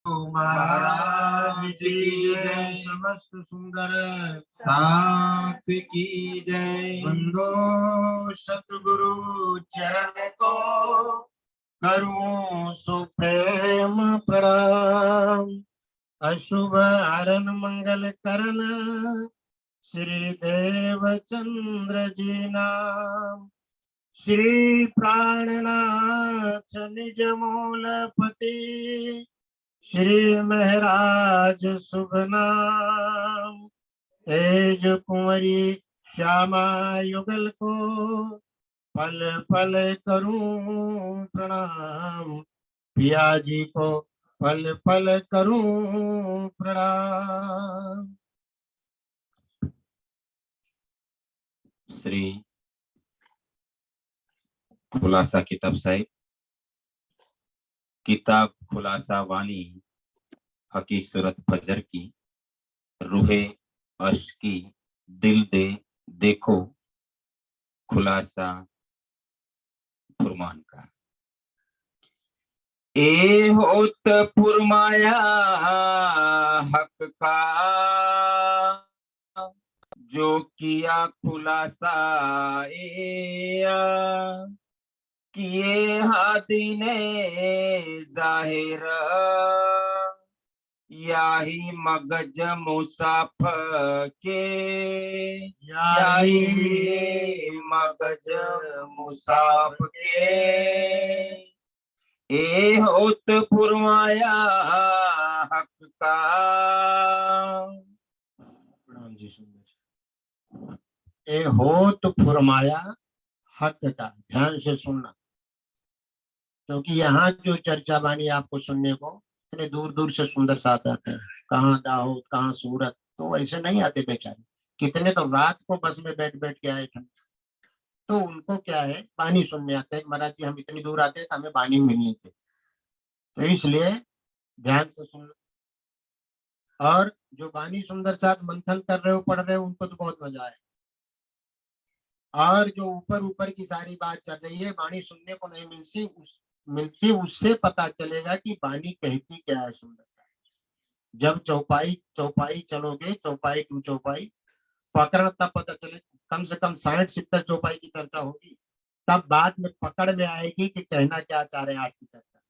महाराज की जय। समस्त सुंदर साथ की जय। बंदो सतगुरु चरण को करूं सुप्रेम प्रणाम। अशुभ हरण मंगल करण श्री देवचंद्र जी नाम। श्री प्राणनाथ निज मूलपति श्री महराज शुभ नाम। तेज कुंवरी श्यामा युगल को पल पल करूं प्रणाम। पिया जी को पल पल करूं प्रणाम। श्री खुलासा किताब साहिब, किताब खुलासा वाणी हकी सूरत फजर की, रूहे अर्श की, दिल दे देखो खुलासा फुरमान का। ए होत फुरमाया हक का, जो किया खुलासा किए हादी ने जाहिर, याही मगज मुसाफ के, याही मगज मुसाफ के। ए होत फुरमाया हक का। जी सुंदर। ए होत फुरमाया हक का, ध्यान से सुनना, क्योंकि यहाँ जो चर्चा बानी आपको सुनने को इतने दूर दूर से सुंदर साथ आते हैं। कहाँ दाहोद, कहाँ सूरत, तो ऐसे नहीं आते बेचारे। कितने तो रात को बस में बैठ बैठ के आए थे, तो उनको क्या है, बानी सुनने आते हैं। महाराज जी हम इतनी दूर आते हैं तो हमें बानी मिलनी थी, तो इसलिए ध्यान से सुनना। और जो बानी सुंदर साथ मंथन कर रहे हो, पढ़ रहे हो, उनको तो बहुत मजा आए। और जो ऊपर ऊपर की सारी बात चल रही है, बानी सुनने को नहीं मिलती, उससे पता चलेगा कि बानी कहती क्या है सुंदर। जब चौपाई चौपाई चलोगे, चौपाई टू चौपाई पकड़, तब पता चले। कम से कम 60-70 चौपाई की चर्चा होगी, तब बाद में पकड़ में आएगी कि कहना क्या चाह रहे हैं आज की चर्चा।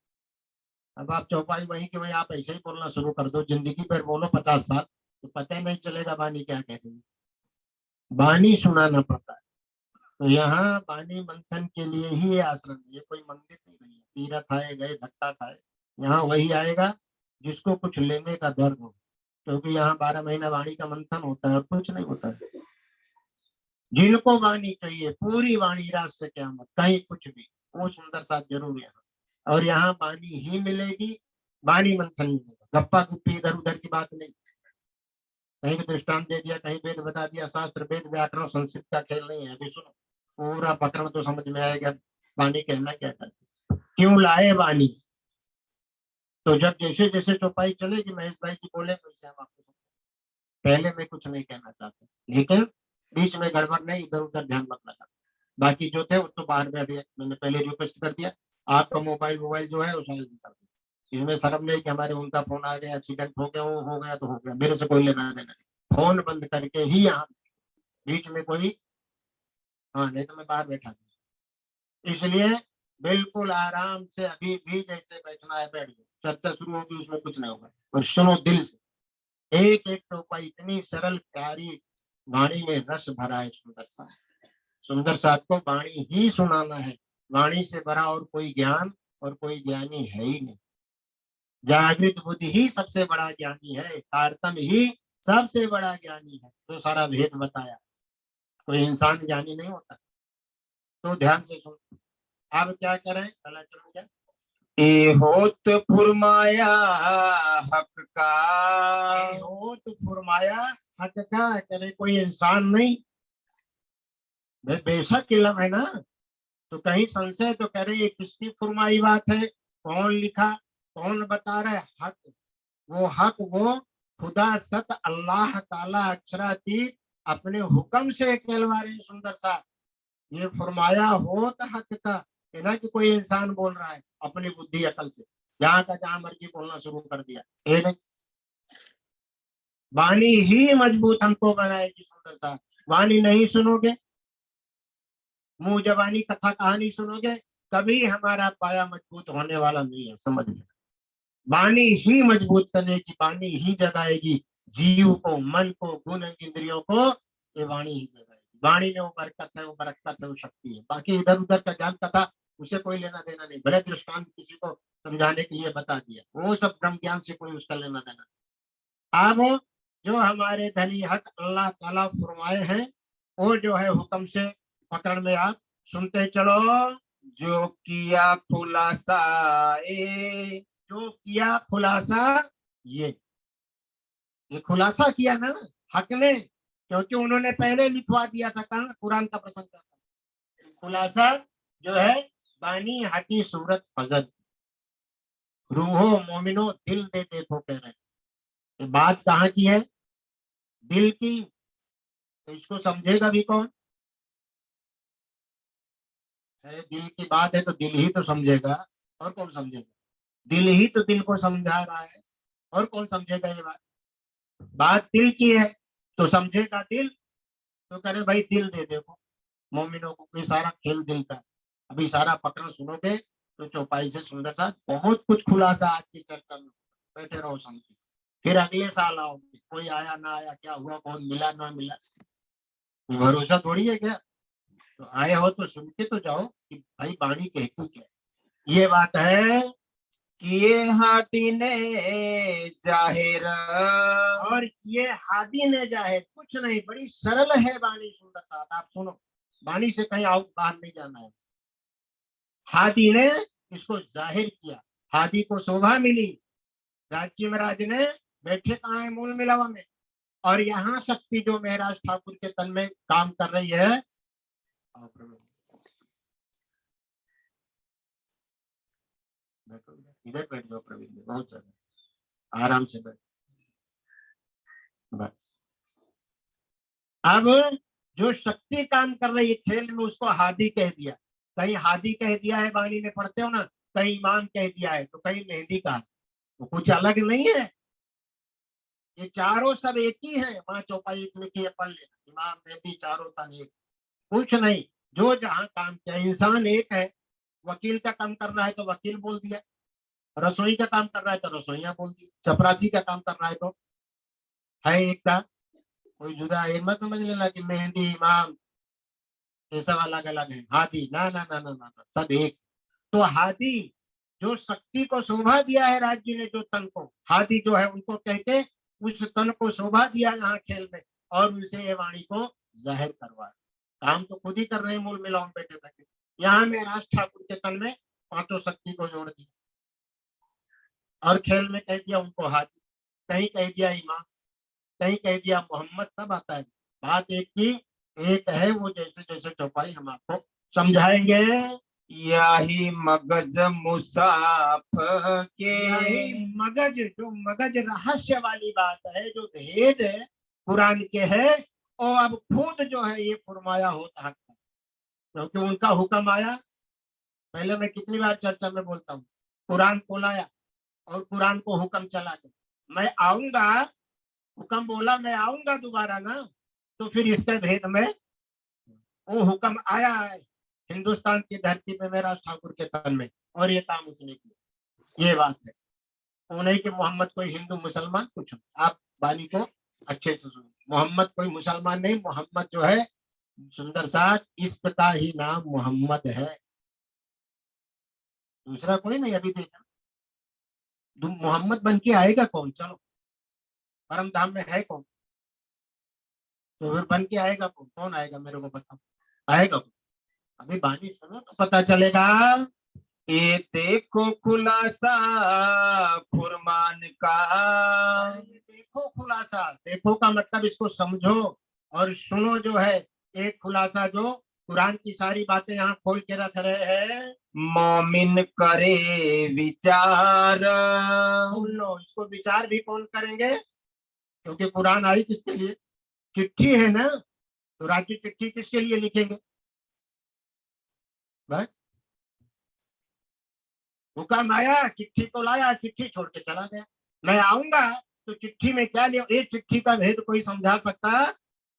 अब आप चौपाई वहीं के वहीं आप ऐसे ही बोलना शुरू कर दो, जिंदगी भर बोलो 50 साल, तो पता ही नहीं चलेगा बानी क्या कह रही है। बानी सुनाना पड़ता है। तो यहाँ बानी मंथन के लिए ही ये आश्रम है, ये कोई मंदिर नहीं भैया तीरथ आए गए धक्का खाए। यहाँ वही आएगा जिसको कुछ लेने का दर्द हो, क्योंकि यहाँ 12 महीना वाणी का मंथन होता है और कुछ नहीं होता है। जिनको वाणी चाहिए, पूरी वाणी रात से क़यामत, कहीं कुछ भी, वो सुंदर साथ जरूर यहाँ। और यहाँ वाणी ही मिलेगी, वाणी मंथन मिलेगा। गप्पा गुप्पी इधर उधर की बात नहीं। कहीं दृष्टांत दे दिया, कहीं वेद बता दिया, शास्त्र वेद व्याकरण संस्कृत का खेल नहीं है। अभी सुनो, पूरा प्रकरण तो समझ में आएगा वाणी कहना क्या कहते, क्यों लाए वाणी। तो जब जैसे जैसे चौपाई चलेगी, महेश भाई जी बोले तो इसे हम आपको, पहले मैं कुछ नहीं कहना चाहता, लेकिन बीच में गड़बड़ नहीं, इधर उधर ध्यान मत लगा। बाकी जो थे वो तो बाहर बैठ गए, मैंने पहले रिक्वेस्ट कर दिया। आपका मोबाइल मोबाइल जो है वो साइलेंट कर दिया। इसमें शर्म नहीं कि हमारे उनका फोन आ गया, एक्सीडेंट हो गया, वो हो गया तो हो गया, मेरे से कोई लेना देना नहीं। फोन बंद करके ही यहाँ बीच में कोई, हाँ नहीं तो मैं बाहर बैठा था। इसलिए बिल्कुल आराम से अभी भी जैसे बैठना है बैठ जाओ, चर्चा शुरू होगी उसमें कुछ नहीं होगा, और सुनो दिल से। एक एक टोपा इतनी सरल प्यारी वाणी में रस भरा है, सुंदर सा, सुंदर साथ को वाणी ही सुनाना है। वाणी से भरा और कोई ज्ञान और कोई ज्ञानी है ही नहीं। जागृत बुद्धि ही सबसे बड़ा ज्ञानी है, तारतम्य ही सबसे बड़ा ज्ञानी है, जो सारा भेद बताया। कोई इंसान ज्ञानी नहीं होता। तो ध्यान से सुन, अब क्या करें, चला चलो क्या। ए होत फुरमाया हक का, ए होत फुरमाया हक का, करे कोई इंसान नहीं। बेशक इल्म है ना, तो कहीं संशय तो करे ये किसकी फुरमाई बात है, कौन लिखा, कौन बता रहा है। हक वो खुदा सत अल्लाह ताला अक्षरातीत अपने हुक्म से कहलवा रहे सुंदर सा। ये फरमाया होत हक का, ना कि कोई इंसान बोल रहा है अपनी बुद्धि अकल से। जहां का जहां मर्जी बोलना शुरू कर दिया। ये नहीं, वाणी ही मजबूत हमको बनाएगी सुंदर सा। वाणी नहीं सुनोगे, मुंह जबानी कथा कहानी सुनोगे, कभी हमारा पाया मजबूत होने वाला नहीं है, समझ लो। वाणी ही मजबूत करने की, वाणी ही जगाएगी जीव को, मन को, गुण इंद्रियों को, ये वाणी ही जगाएगी। वाणी में वो बरकत है, वो बरकत है, वो शक्ति है। बाकी इधर उधर का ज्ञान कथा, उसे कोई लेना देना नहीं। भले दृष्टांत किसी को समझाने के लिए बता दिया, वो सब ब्रह्म ज्ञान से कोई उसका लेना देना नहीं। अब जो हमारे धनी हक अल्लाह ताला फरमाए हैं, वो जो है हुक्म से पकड़ में आप सुनते चलो। जो किया खुलासा जो किया खुलासा, ये खुलासा किया ना हक ने, क्योंकि उन्होंने पहले लिखवा दिया था, कहा कुरान का प्रसंग था। खुलासा जो है, बानी हकी सूरत फजल, रूहो मोमिनो दिल दे देखो कह रहे हैं। ये बात कहाँ की है? दिल की। तो इसको समझेगा भी कौन? अरे दिल की बात है तो दिल ही तो समझेगा, और कौन समझेगा? दिल ही तो दिल को समझा रहा है, और कौन समझेगा ये बात? बात दिल की है तो समझेगा दिल। तो करे भाई दिल दे देखो मोमिनों को, कोई सारा खेल दिल का। अभी सारा पकड़ सुनोगे तो चौपाई से सुंदर सा बहुत कुछ खुलासा आज की चर्चा में। बैठे रहो शांति, फिर अगले साल आओगे, कोई आया ना आया, क्या हुआ, कौन मिला ना मिला, कोई भरोसा थोड़ी है क्या? तो आए हो तो सुन के तो जाओ कि भाई वाणी कहती क्या है। ये बात है। किए हाथी ने जाहिर और ये हादी ने जाहिर, कुछ नहीं, बड़ी सरल है वाणी सुंदर साथ। आप सुनो, वाणी से कहीं आउट बाहर नहीं जाना है। हादी ने इसको जाहिर किया, हादी को शोभा मिली, राज्य महाराज ने बैठे कहा है मूल मिलावा में। और यहाँ शक्ति जो महराज ठाकुर के तन में काम कर रही है, इधर बैठ जाओ प्रवीण जी, बहुत ज्यादा आराम से बैठ। बस अब जो शक्ति काम कर रही है खेल में, उसको हादी कह दिया। कहीं हादी कह दिया है वाणी में, पढ़ते हो ना, कहीं इमाम कह दिया है, तो कहीं मेहंदी का, तो कुछ अलग नहीं है। ये चारों सब एक ही है। वहां चौपाई एक लिखी है, पढ़ लेना, इमाम मेहंदी चारों तन एक, कुछ नहीं। जो जहाँ काम किया, इंसान एक है। वकील का काम कर रहा है तो वकील बोल दिया, रसोई का काम कर रहा है तो रसोईया बोल दिया, चपरासी का काम कर रहा है तो है एक का, कोई जुदा है। मत समझ लेना कि मेहंदी इमाम ये सब अलग अलग है। हादी ना ना ना ना ना ना, सब एक। तो हादी जो शक्ति को शोभा दिया है, राज्य ने जो तन को, हादी जो है उनको कहते, उस तन को शोभा दिया यहाँ खेल में, और उनसे ये वाणी को जाहिर करवा। काम तो खुद ही कर रहे हैं मूल मिलाओ बैठे बैठे। यहाँ में राज ठाकुर के तन में पांचों शक्ति को जोड़ दिया, और खेल में कह दिया उनको हादी, कहीं कह दिया इमाम, कहीं कह दिया मोहम्मद, सब आता है। बात एक की एक है। वो जैसे जैसे चौपाई हम आपको समझाएंगे। यही मगज मुसाफ के यही मगज, जो मगज रहस्य वाली बात है, जो भेद है कुरान के है, और अब खुद जो है ये फरमाया होता है, क्योंकि उनका हुक्म आया। पहले मैं कितनी बार चर्चा में बोलता हूँ, कुरान को लाया और कुरान को हुक्म चला गया। मैं आऊंगा, हुक्म बोला मैं आऊंगा दोबारा ना, तो फिर इसके भेद में वो हुक्म आया है हिंदुस्तान की धरती पे मेरा ठाकुर के तन में, और ये काम उसने किया। ये बात है। वो नहीं कि मोहम्मद कोई हिंदू मुसलमान कुछ, आप बानी को अच्छे से सुनो। मोहम्मद कोई मुसलमान नहीं, मोहम्मद जो है सुंदर साथ, इसका ही नाम मोहम्मद है, दूसरा कोई नहीं। अभी देखा मोहम्मद बन के आएगा कौन? चलो, परम धाम में है कौन? तो फिर बन के आएगा कौन? कौन आएगा मेरे को बताओ, आएगा कौन? अभी बानी सुनो तो पता चलेगा। ये देखो खुलासा फुरमान का। देखो खुलासा, देखो का मतलब इसको समझो और सुनो जो है। एक खुलासा जो कुरान की सारी बातें यहाँ खोल के रख रहे हैं, मोमिन करे विचार। सुन लो। इसको विचार भी कौन करेंगे? क्योंकि कुरान आई किसके लिए? चिट्ठी है ना, तो राज्य चिट्ठी किसके लिए लिखेंगे भाई? हुक्म आया, चिट्ठी को लाया, चिट्ठी छोड़ के चला गया। मैं आऊंगा तो चिट्ठी में क्या लिया, ये चिट्ठी का भेद कोई समझा सकता?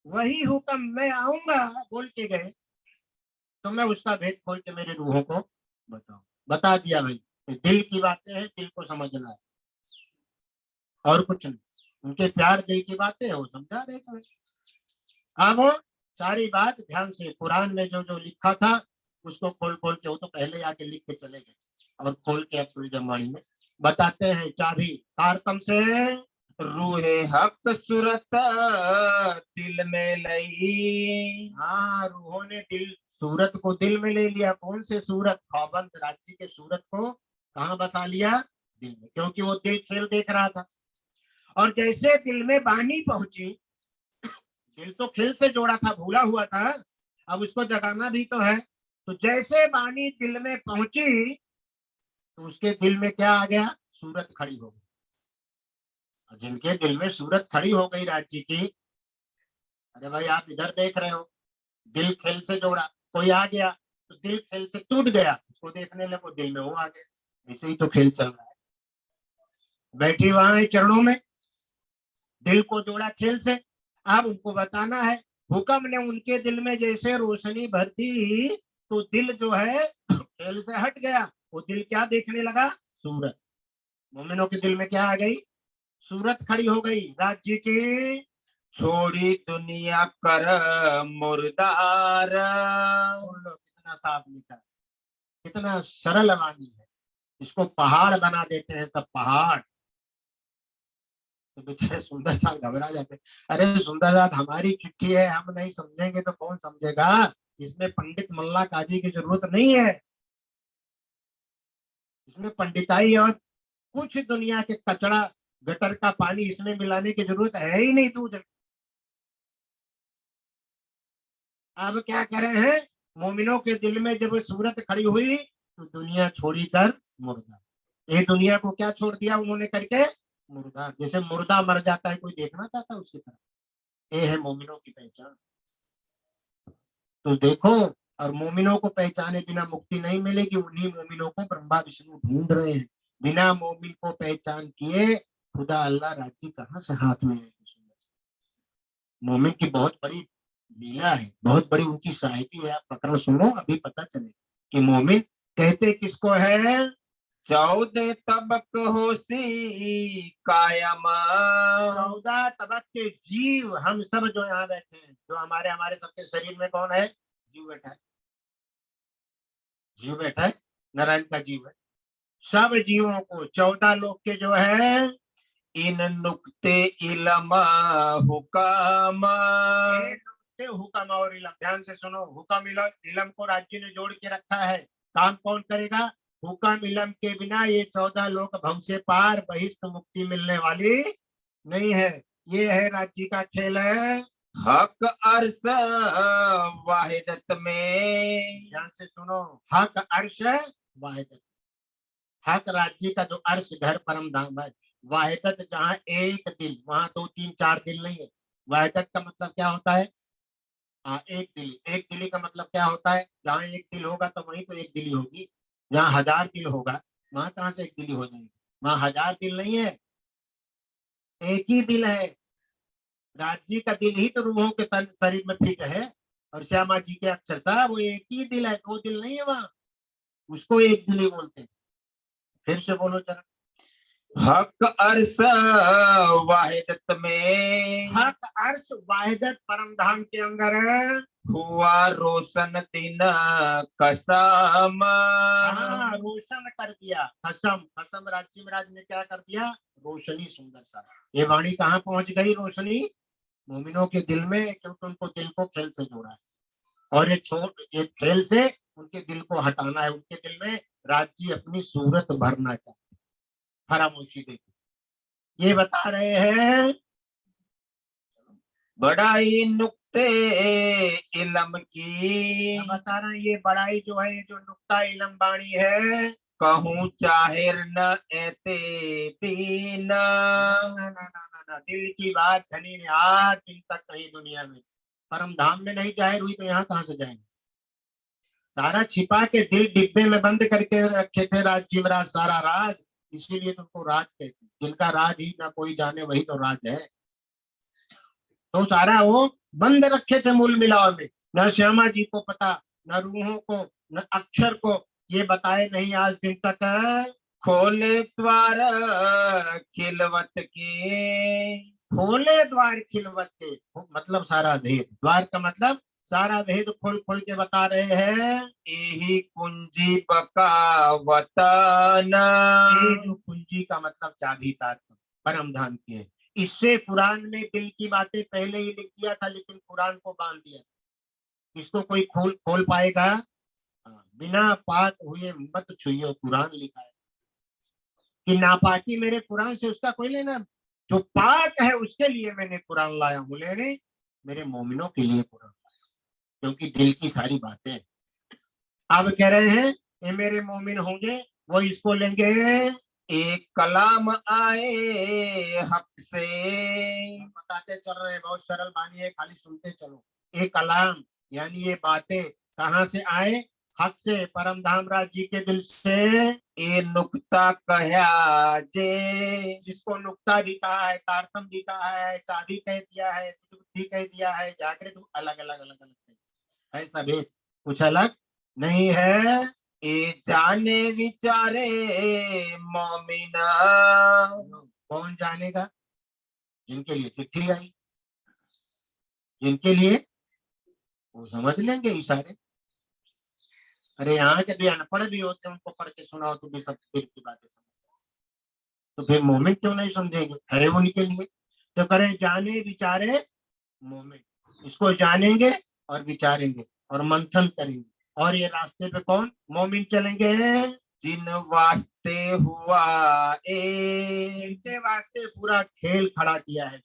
वही हुक्म मैं आऊंगा बोल के गए, तो मैं उसका भेद खोल के मेरे रूहों को बताऊं। बता दिया भाई, दिल की बातें हैं, दिल को समझना है और कुछ नहीं। उनके प्यार दिल की बातें हैं, वो समझा रहे थे। अब वो सारी बात ध्यान से कुरान में जो जो लिखा था उसको खोल खोल के, वो तो पहले आके लिख के चले गए, और खोल के अब पूरी जमवाणी में बताते हैं। चाबी कारतम से रूहे हक सूरत दिल में लई। हाँ, रूहों ने दिल, सूरत को दिल में ले लिया। कौन से सूरत? खौबंद राज्य के सूरत को कहाँ बसा लिया? दिल में, क्योंकि वो दिल खेल देख रहा था। और जैसे दिल में बानी पहुंची, दिल तो खेल से जोड़ा था, भूला हुआ था, अब उसको जगाना भी तो है। तो जैसे बानी दिल में पहुंची तो उसके दिल में क्या आ गया? सूरत खड़ी हो गई। और जिनके दिल में सूरत खड़ी हो गई राज्य की, अरे भाई आप इधर देख रहे हो, दिल खेल से जोड़ा, कोई आ गया तो दिल खेल से टूट गया, उसको देखने लगो, दिल में वो आ गया। ऐसे ही तो खेल चल रहा है। बैठी वहां चरणों में, दिल को जोड़ा खेल से। अब उनको बताना है, हुक्म ने उनके दिल में जैसे रोशनी भर दी तो दिल जो है खेल से हट गया। वो दिल क्या देखने लगा? सूरत। मोमिनों के दिल में क्या आ गई? सूरत खड़ी हो गई राज्य की। छोड़ी दुनिया कर मुर्दार। सुन लो कितना साफ लिखा है, कितना सरल वाणी है। इसको पहाड़ बना देते हैं सब, पहाड़। तो बेचारे सुंदर साथ घबरा जाते हैं। अरे सुंदर साथ हमारी चिट्ठी है, हम नहीं समझेंगे तो कौन समझेगा? इसमें पंडित मल्ला काजी की जरूरत नहीं है। इसमें पंडिताई और कुछ दुनिया के कचड़ा गटर का पानी इसमें मिलाने की जरूरत है ही नहीं दूध। अब क्या करे हैं? मोमिनों के दिल में जब सूरत खड़ी हुई तो दुनिया छोड़ी कर मुर्दा। ये दुनिया को क्या छोड़ दिया उन्होंने करके? मुर्दा। जैसे मुर्दा मर जाता है, कोई देखना चाहता है उसकी तरफ? ये है मोमिनों की पहचान। तो देखो, और मोमिनों को पहचाने बिना मुक्ति नहीं मिलेगी। उन्हीं मोमिनों को ब्रह्मा विष्णु ढूंढ रहे हैं। बिना मोमिन को पहचान किए खुदा अल्लाह राज्य कहाँ से हाथ में है? मोमिन की बहुत बड़ी लीला है, बहुत बड़ी उनकी साहित्य है। आप प्रकरण सुनो, अभी पता चले कि मोमिन कहते किसको है। 14 तबक होसी कायमा। 14 तबक के जीव हम सब जो यहाँ बैठे हैं, जो हमारे हमारे सबके शरीर में कौन है? जीव बैठा है। जीव बैठा है, नारायण का जीव है। सब जीवों को 14 लोग के जो है, इन नुक्ते इलमा हुकामा। हुक्म और इलम, ध्यान से सुनो। हुक्म इलम को राज्य ने जोड़ के रखा है। काम कौन करेगा? हुक्म इलम के बिना ये 14 लोग भव से पार बहिष्ठ मुक्ति मिलने वाली नहीं है। ये है राज्य का खेल है। हक अर्श वाहिदत में। ध्यान से सुनो, हक अर्श वाहिदत। हक राज्य का जो अर्श घर परम धाम है, वाहिदत जहाँ एक दिल, वहां 2 3 4 दिल नहीं है। वाहिदत का मतलब क्या होता है? हाँ, एक दिली। एक दिली का मतलब क्या होता है? जहाँ एक दिल होगा तो वहीं तो एक दिली होगी। जहाँ 1000 दिल होगा वहां कहाँ से एक दिली हो जाएगी? वहां 1000 दिल नहीं है, एक ही दिल है। राज्य का दिल ही तो रूहों के तन शरीर में फिट है। और श्यामा जी के अक्षर साहब, वो एक ही दिल है, 2 दिल नहीं है वहां। उसको एक दिली बोलते हैं। फिर से बोलो जरा। हक अर्श वाहिदत में। हक अर्श वाहिदत परम धाम के अंदर है। हुआ रोशन दिन कसम। हाँ, रोशन कर दिया। कसम, कसम राज्य महाराज ने क्या कर दिया? रोशनी, सुंदर सा। ये वाणी कहाँ पहुंच गई रोशनी? मोमिनों के दिल में, क्योंकि उनको दिल को खेल से जोड़ा है। और ये खेल से उनके दिल को हटाना है। उनके दिल में राज्य अपनी सूरत भरना चाहते, फरामोशी देखी। ये बता रहे हैं। बड़ाई नुक्ते इलम की। बता रहे हैं ये बड़ाई जो है, ये जो नुक्ता इलम बाणी है, कहूँ चाहिर न एते दीन। ना ना ना ना ना, दिल की बात धनी ने आज दिन तक कहीं दुनिया में परम धाम में नहीं जाहिर हुई, तो यहाँ कहाँ से जाएंगे? सारा छिपा के दिल डिब्बे में बंद करके रखे थे राज महाराज, सारा राज, इसीलिए तुमको राज कहते हैं। जिनका राज ही ना कोई जाने वही तो राज है। तो सारा वो बंद रखे थे मूल मिलाव में, न श्यामा जी को पता, न रूहों को, न अक्षर को, ये बताए नहीं आज दिन तक। खोले द्वार खिलवत के, खोले द्वार खिलवत के, मतलब सारा भेद, द्वार का मतलब सारा भेद खोल खोल के बता रहे हैं। यही कुंजी बकावतन, ये जो कुंजी का मतलब चाबी तार परम धाम की है। इससे कुरान में दिल की बातें पहले ही लिख दिया था, लेकिन कुरान को बांध दिया। इसको कोई खोल खोल पाएगा? बिना पाक हुए मत छुइयो, कुरान लिखा है कि नापाकी मेरे कुरान से उसका कोई लेना। जो पाक है उसके लिए मैंने कुरान लाया हूँ, लेने मेरे मोमिनों के लिए कुरान लाया, क्योंकि दिल की सारी बातें अब कह रहे हैं ये मेरे मोमिन होंगे, वो इसको लेंगे। एक कलाम आए हक से, बताते चल रहे हैं, बहुत सरल बानी है, खाली सुनते चलो। एक कलाम यानी ये बातें कहाँ से आए? हक से, परम धाम राज जी के दिल से। ए नुक्ता कहया जे, जिसको नुक्ता भी कहा है, तारतम भी कहा है, चाबी कह दिया है, बुद्धि कह दिया है, जागृत अलग अलग अलग अलग है, सभी कुछ अलग नहीं है। ए जाने विचारे मोमिना, कौन जानेगा? जिनके लिए चिट्ठी आई, जिनके लिए वो समझ लेंगे इशारे। अरे यहाँ के भी अनपढ़ भी होते हैं, उनको पढ़ के सुनाओ तो भी सब दिल की बातें समझ, तो फिर मोमिन क्यों नहीं समझेंगे? है उनके लिए। तो करें जाने विचारे मोमिन, इसको जानेंगे और विचारेंगे और मंथन करेंगे, और ये रास्ते पे कौन मोमिन चलेंगे? जिन वास्ते हुआ ए, इनके वास्ते पूरा खेल खड़ा किया है,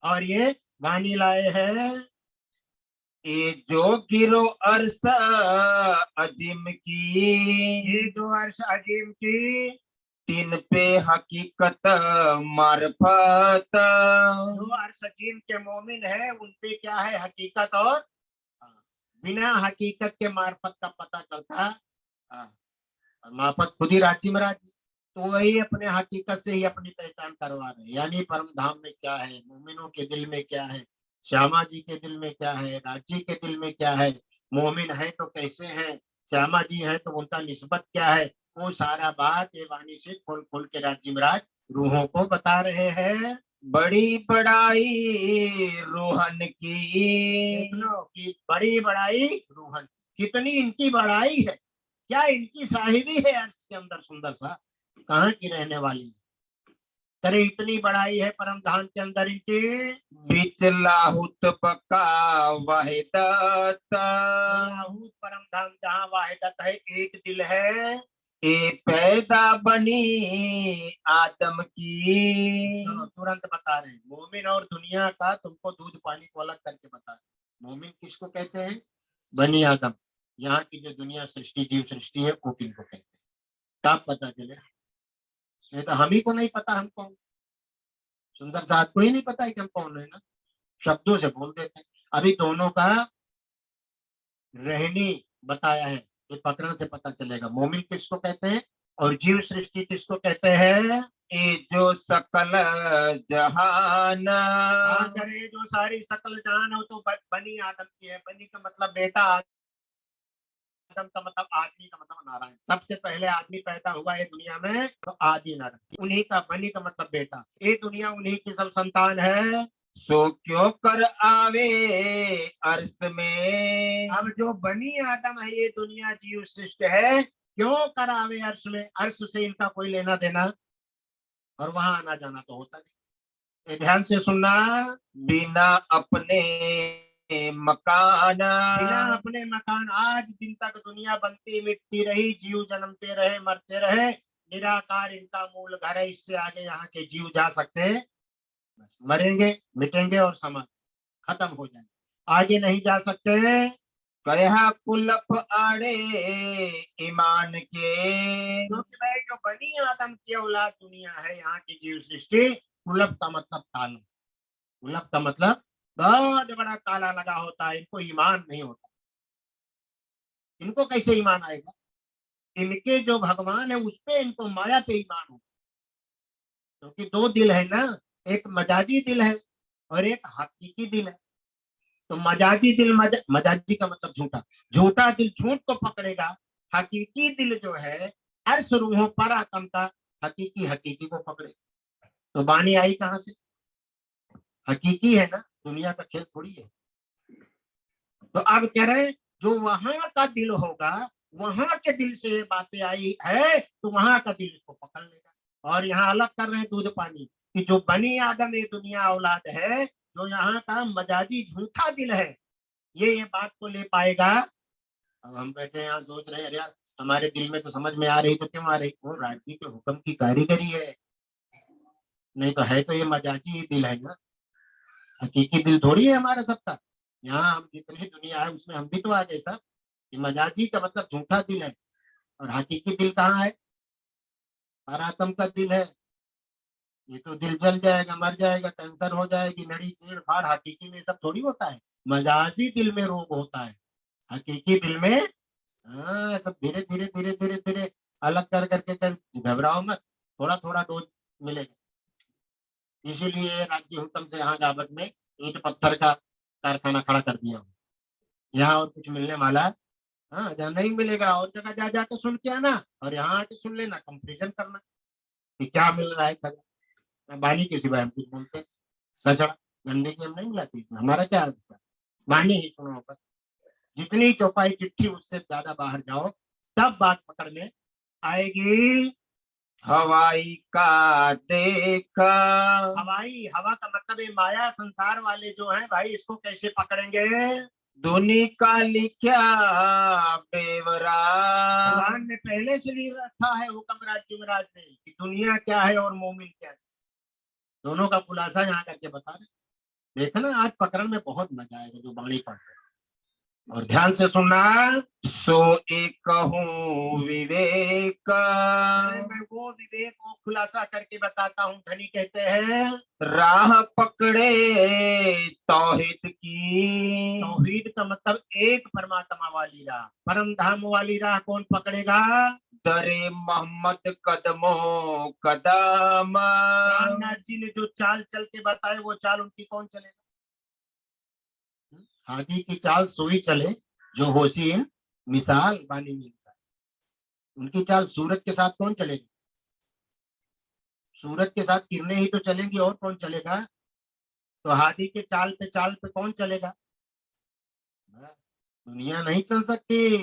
और ये वाणी लाए हैं। ए जो गिरो अरसा अजिम की, ये जो अर्श अजीम की, तीन पे हकीकत मार्फत, जो अर्श अजीम के मोमिन है उन पे क्या है? हकीकत, और बिना हकीकत के मार्फत का पता चलता है। और मार्फत खुद ही राजी महाराज जी, तो वही अपने हकीकत से ही अपनी पहचान करवा रहे हैं। यानी परम धाम में क्या है, मोमिनों के दिल में क्या है, श्यामा जी के दिल में क्या है, राजी के दिल में क्या है, मोमिन है तो कैसे हैं, श्यामा जी हैं तो उनका निस्बत क्या है, वो सारा बात ये वाणी से खोल खोल के राजी महाराज रूहों को बता रहे हैं। बड़ी बड़ाई रूहन देख की, लो कि बड़ी बड़ाई रूहन, कितनी इनकी बड़ाई है, क्या इनकी साहिबी है अर्श के अंदर सुंदर सा, कहाँ की रहने वाली है? करे इतनी बड़ाई है परम धाम के अंदर इनकी। बिच लाहुत बका वहदत, लाहूत परम धाम जहाँ वाहिदत है, एक दिल है। ए पैदा बनी आदम की, तुरंत बता रहे हैं, मोमिन और दुनिया का तुमको दूध पानी को अलग करके बता रहे। मोमिन किसको कहते हैं? बनी आदम। यहाँ की जो दुनिया सृष्टि, जीव सृष्टि है, वो किनको कहते हैं? तब पता चले, नहीं तो हम ही को नहीं पता हम कौन। सुंदर साहब को ही नहीं पता है कि हम कौन है ना, शब्दों से बोल देते हैं। अभी दोनों का रहनी बताया है, ये प्रकरण से पता चलेगा मोमिन किसको कहते हैं और जीव सृष्टि किसको कहते हैं। ए जो सकल जहान, करे जो सारी सकल जान हो तो बनी आदम की है। बनी का मतलब बेटा, आदम का मतलब आदमी का मतलब नारायण। सबसे पहले आदमी पैदा हुआ है दुनिया में तो आदि नारायण, उन्हीं का, बनी का मतलब बेटा, ये दुनिया उन्हीं की सब संतान है। सो क्यों कर आवे अर्श में, अब जो बनी आदम है, ये दुनिया जीव सृष्टि है, क्यों करावे अर्श में? अर्श से इनका कोई लेना देना और वहां आना जाना तो होता नहीं। ये ध्यान से सुनना। बिना अपने मकान, बिना अपने मकान, आज दिन तक दुनिया बनती मिटती रही, जीव जन्मते रहे मरते रहे, निराकार इनका मूल घर है। इससे आगे यहाँ के जीव जा सकते हैं? बस मरेंगे, मिटेंगे और समाज खत्म हो जाएंगे, आगे नहीं जा सकते। कहा कुलफ आड़े ईमान के, क्योंकि भाई जो बनी आदम की औलाद दुनिया है, यहाँ की जीव सृष्टि, कुलफ का मतलब ताला, कुलफ का मतलब बहुत बड़ा ताला लगा होता है, इनको ईमान नहीं होता। इनको कैसे ईमान आएगा? इनके जो भगवान है उस पे इनको माया पे ईमान हो, क्योंकि दो दिल है ना, एक मजाजी दिल है और एक हकीकी दिल है। तो मजाजी दिल, मजाजी का मतलब झूठा, झूठा दिल झूठ को पकड़ेगा। हकीकी दिल जो है अर्श रूहों पर आत्म का, हकीकी हकीकी को पकड़ेगा। तो वाणी आई कहाँ से? हकीकी है ना, दुनिया का खेल थोड़ी है। तो अब कह रहे हैं जो वहां का दिल होगा, वहां के दिल से ये बातें आई है तो वहां का दिल इसको पकड़ लेगा। और यहाँ अलग कर रहे हैं दूध पानी, कि जो बनी आदम ये दुनिया औलाद है, जो यहाँ का मजाजी झूठा दिल है, ये बात को ले पाएगा। अब हम बैठे यहाँ सोच रहे हैं, अरे यार हमारे दिल में तो समझ में आ रही, तो क्यों आ रही? वो राज्य के हुक्म की कारीगरी है, नहीं तो है तो ये मजाजी ही दिल है ना, हकीकी दिल थोड़ी है हमारा सबका। यहाँ हम जितनी दुनिया है उसमें हम भी तो आ गए सब। ये मजाजी का मतलब झूठा दिल है, और हकीकी दिल कहाँ है? परात्म का दिल है। ये तो दिल जल जाएगा, मर जाएगा, कैंसर हो जाएगी, नड़ी चीड़ फाड़, हकीकी में सब थोड़ी होता है। मजाजी दिल में रोग होता है, हकीकी दिल में हाँ सब धीरे धीरे धीरे धीरे धीरे अलग कर करके कर। घबराओ मत, थोड़ा थोड़ा डोज मिलेगा। इसीलिए राज्य हुक्म से यहाँ गावत में ईंट पत्थर का कारखाना खड़ा कर दिया हूँ। यहाँ और कुछ मिलने वाला, हाँ जहाँ नहीं मिलेगा और जगह जा जाके सुन के आना, और यहाँ आके सुन लेना, कंपेरिजन करना कि क्या मिल रहा है खजा। बानी के सिवाय हम कुछ बोलते हैं? कचड़ा गंदगी हम नहीं मिलाती, इसमें हमारा क्या होता है? बानी ही सुनो पर, जितनी चौपाई चिट्ठी उससे ज्यादा बाहर जाओ, तब बात पकड़ में आएगी। हवाई का देखा। हवाई, हवा का मतलब ये माया संसार वाले जो हैं भाई, इसको कैसे पकड़ेंगे? दुनी का लिखा बेवरा। कुरान ने पहले से लिख रखा है हुक्म राज जुमराज ने, कि दुनिया क्या है और मोमिन क्या है, दोनों का खुलासा यहाँ करके बता रहे। देखना आज पकड़न में बहुत मजा आएगा जो बाणी पढ़ रहे हैं। और ध्यान से सुनना, सो एक हूँ विवेक। मैं वो विवेक को खुलासा करके बताता हूँ। धनी कहते हैं राह पकड़े तौहीद की। तौहीद का मतलब एक परमात्मा वाली राह, परम धाम वाली राह कौन पकड़ेगा? दरे मोहम्मद कदमों कदम। रामनाथ जी ने जो चाल चल के बताए वो चाल उनकी कौन चलेगा? हादी की चाल सोई चले जो होशिन मिसाल बानी मिलता है। उनकी चाल सूरज के साथ कौन चलेगी? सूरज के साथ किरणें ही तो चलेंगी, और कौन चलेगा? तो हादी के चाल पे कौन चलेगा? दुनिया नहीं चल सकती,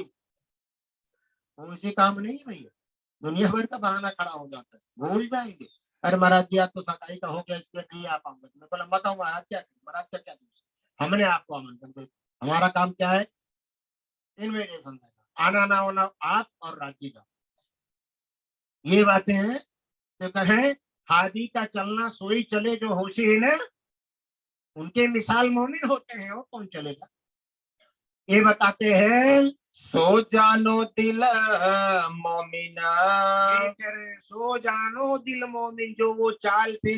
वो इसी काम नहीं है भैया। दुनिया भर का बहाना खड़ा हो जाता है, भूल जाएंगे। अरे महाराज जी आज तो सगाई का हो गया इसलिए नहीं आ पाऊंगा। मैं बोला मत आओ महाराज, क्या महाराज का क्या दोष? हमने आपको आमंत्रण दे, हमारा काम क्या है? इन्विटेशन देना, आना ना होना आप और राज्य का, ये बातें हैं। तो कहें हादी का चलना सोई चले जो होशिन है, उनके मिसाल मोमिन होते हैं, और कौन चलेगा? ये बताते हैं। सो जानो दिल मोमिना। ये कह रहे हैं, सो जानो दिल मोमिन, जो वो चाल पे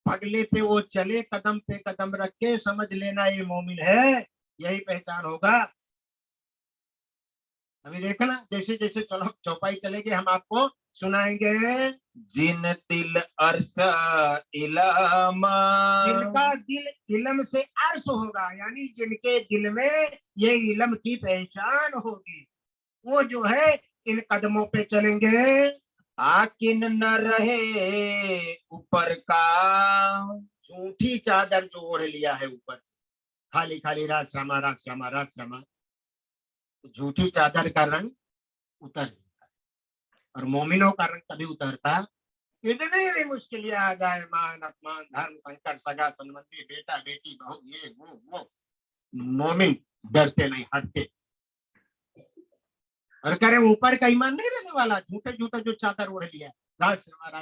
पगले पे वो चले, कदम पे कदम रख के, समझ लेना ये मोमिन है, यही पहचान होगा। अभी देखना जैसे जैसे चलो चौपाई चलेगी हम आपको सुनाएंगे। जिन दिल अर्श इलम। जिनका दिल इलम से अर्श होगा, यानी जिनके दिल में ये इलम की पहचान होगी, वो जो है इन कदमों पे चलेंगे। आकिन न रहे ऊपर का। झूठी चादर जो ओढ़ लिया है ऊपर से, खाली खाली रात श्यामा रात श्यामा रात श्यामा, झूठी चादर का रंग उतर जाता है। और मोमिनों का रंग तभी उतरता इतनी भी मुश्किलें आ जाए, मान अपमान धर्म संकट सगा संबंधी बेटा बेटी बहू ये वो मोमिन डरते नहीं, हटते। और कह रहे ऊपर का ईमान नहीं रहने वाला, झूठे झूठे जो चादर ओढ़ लिया, राज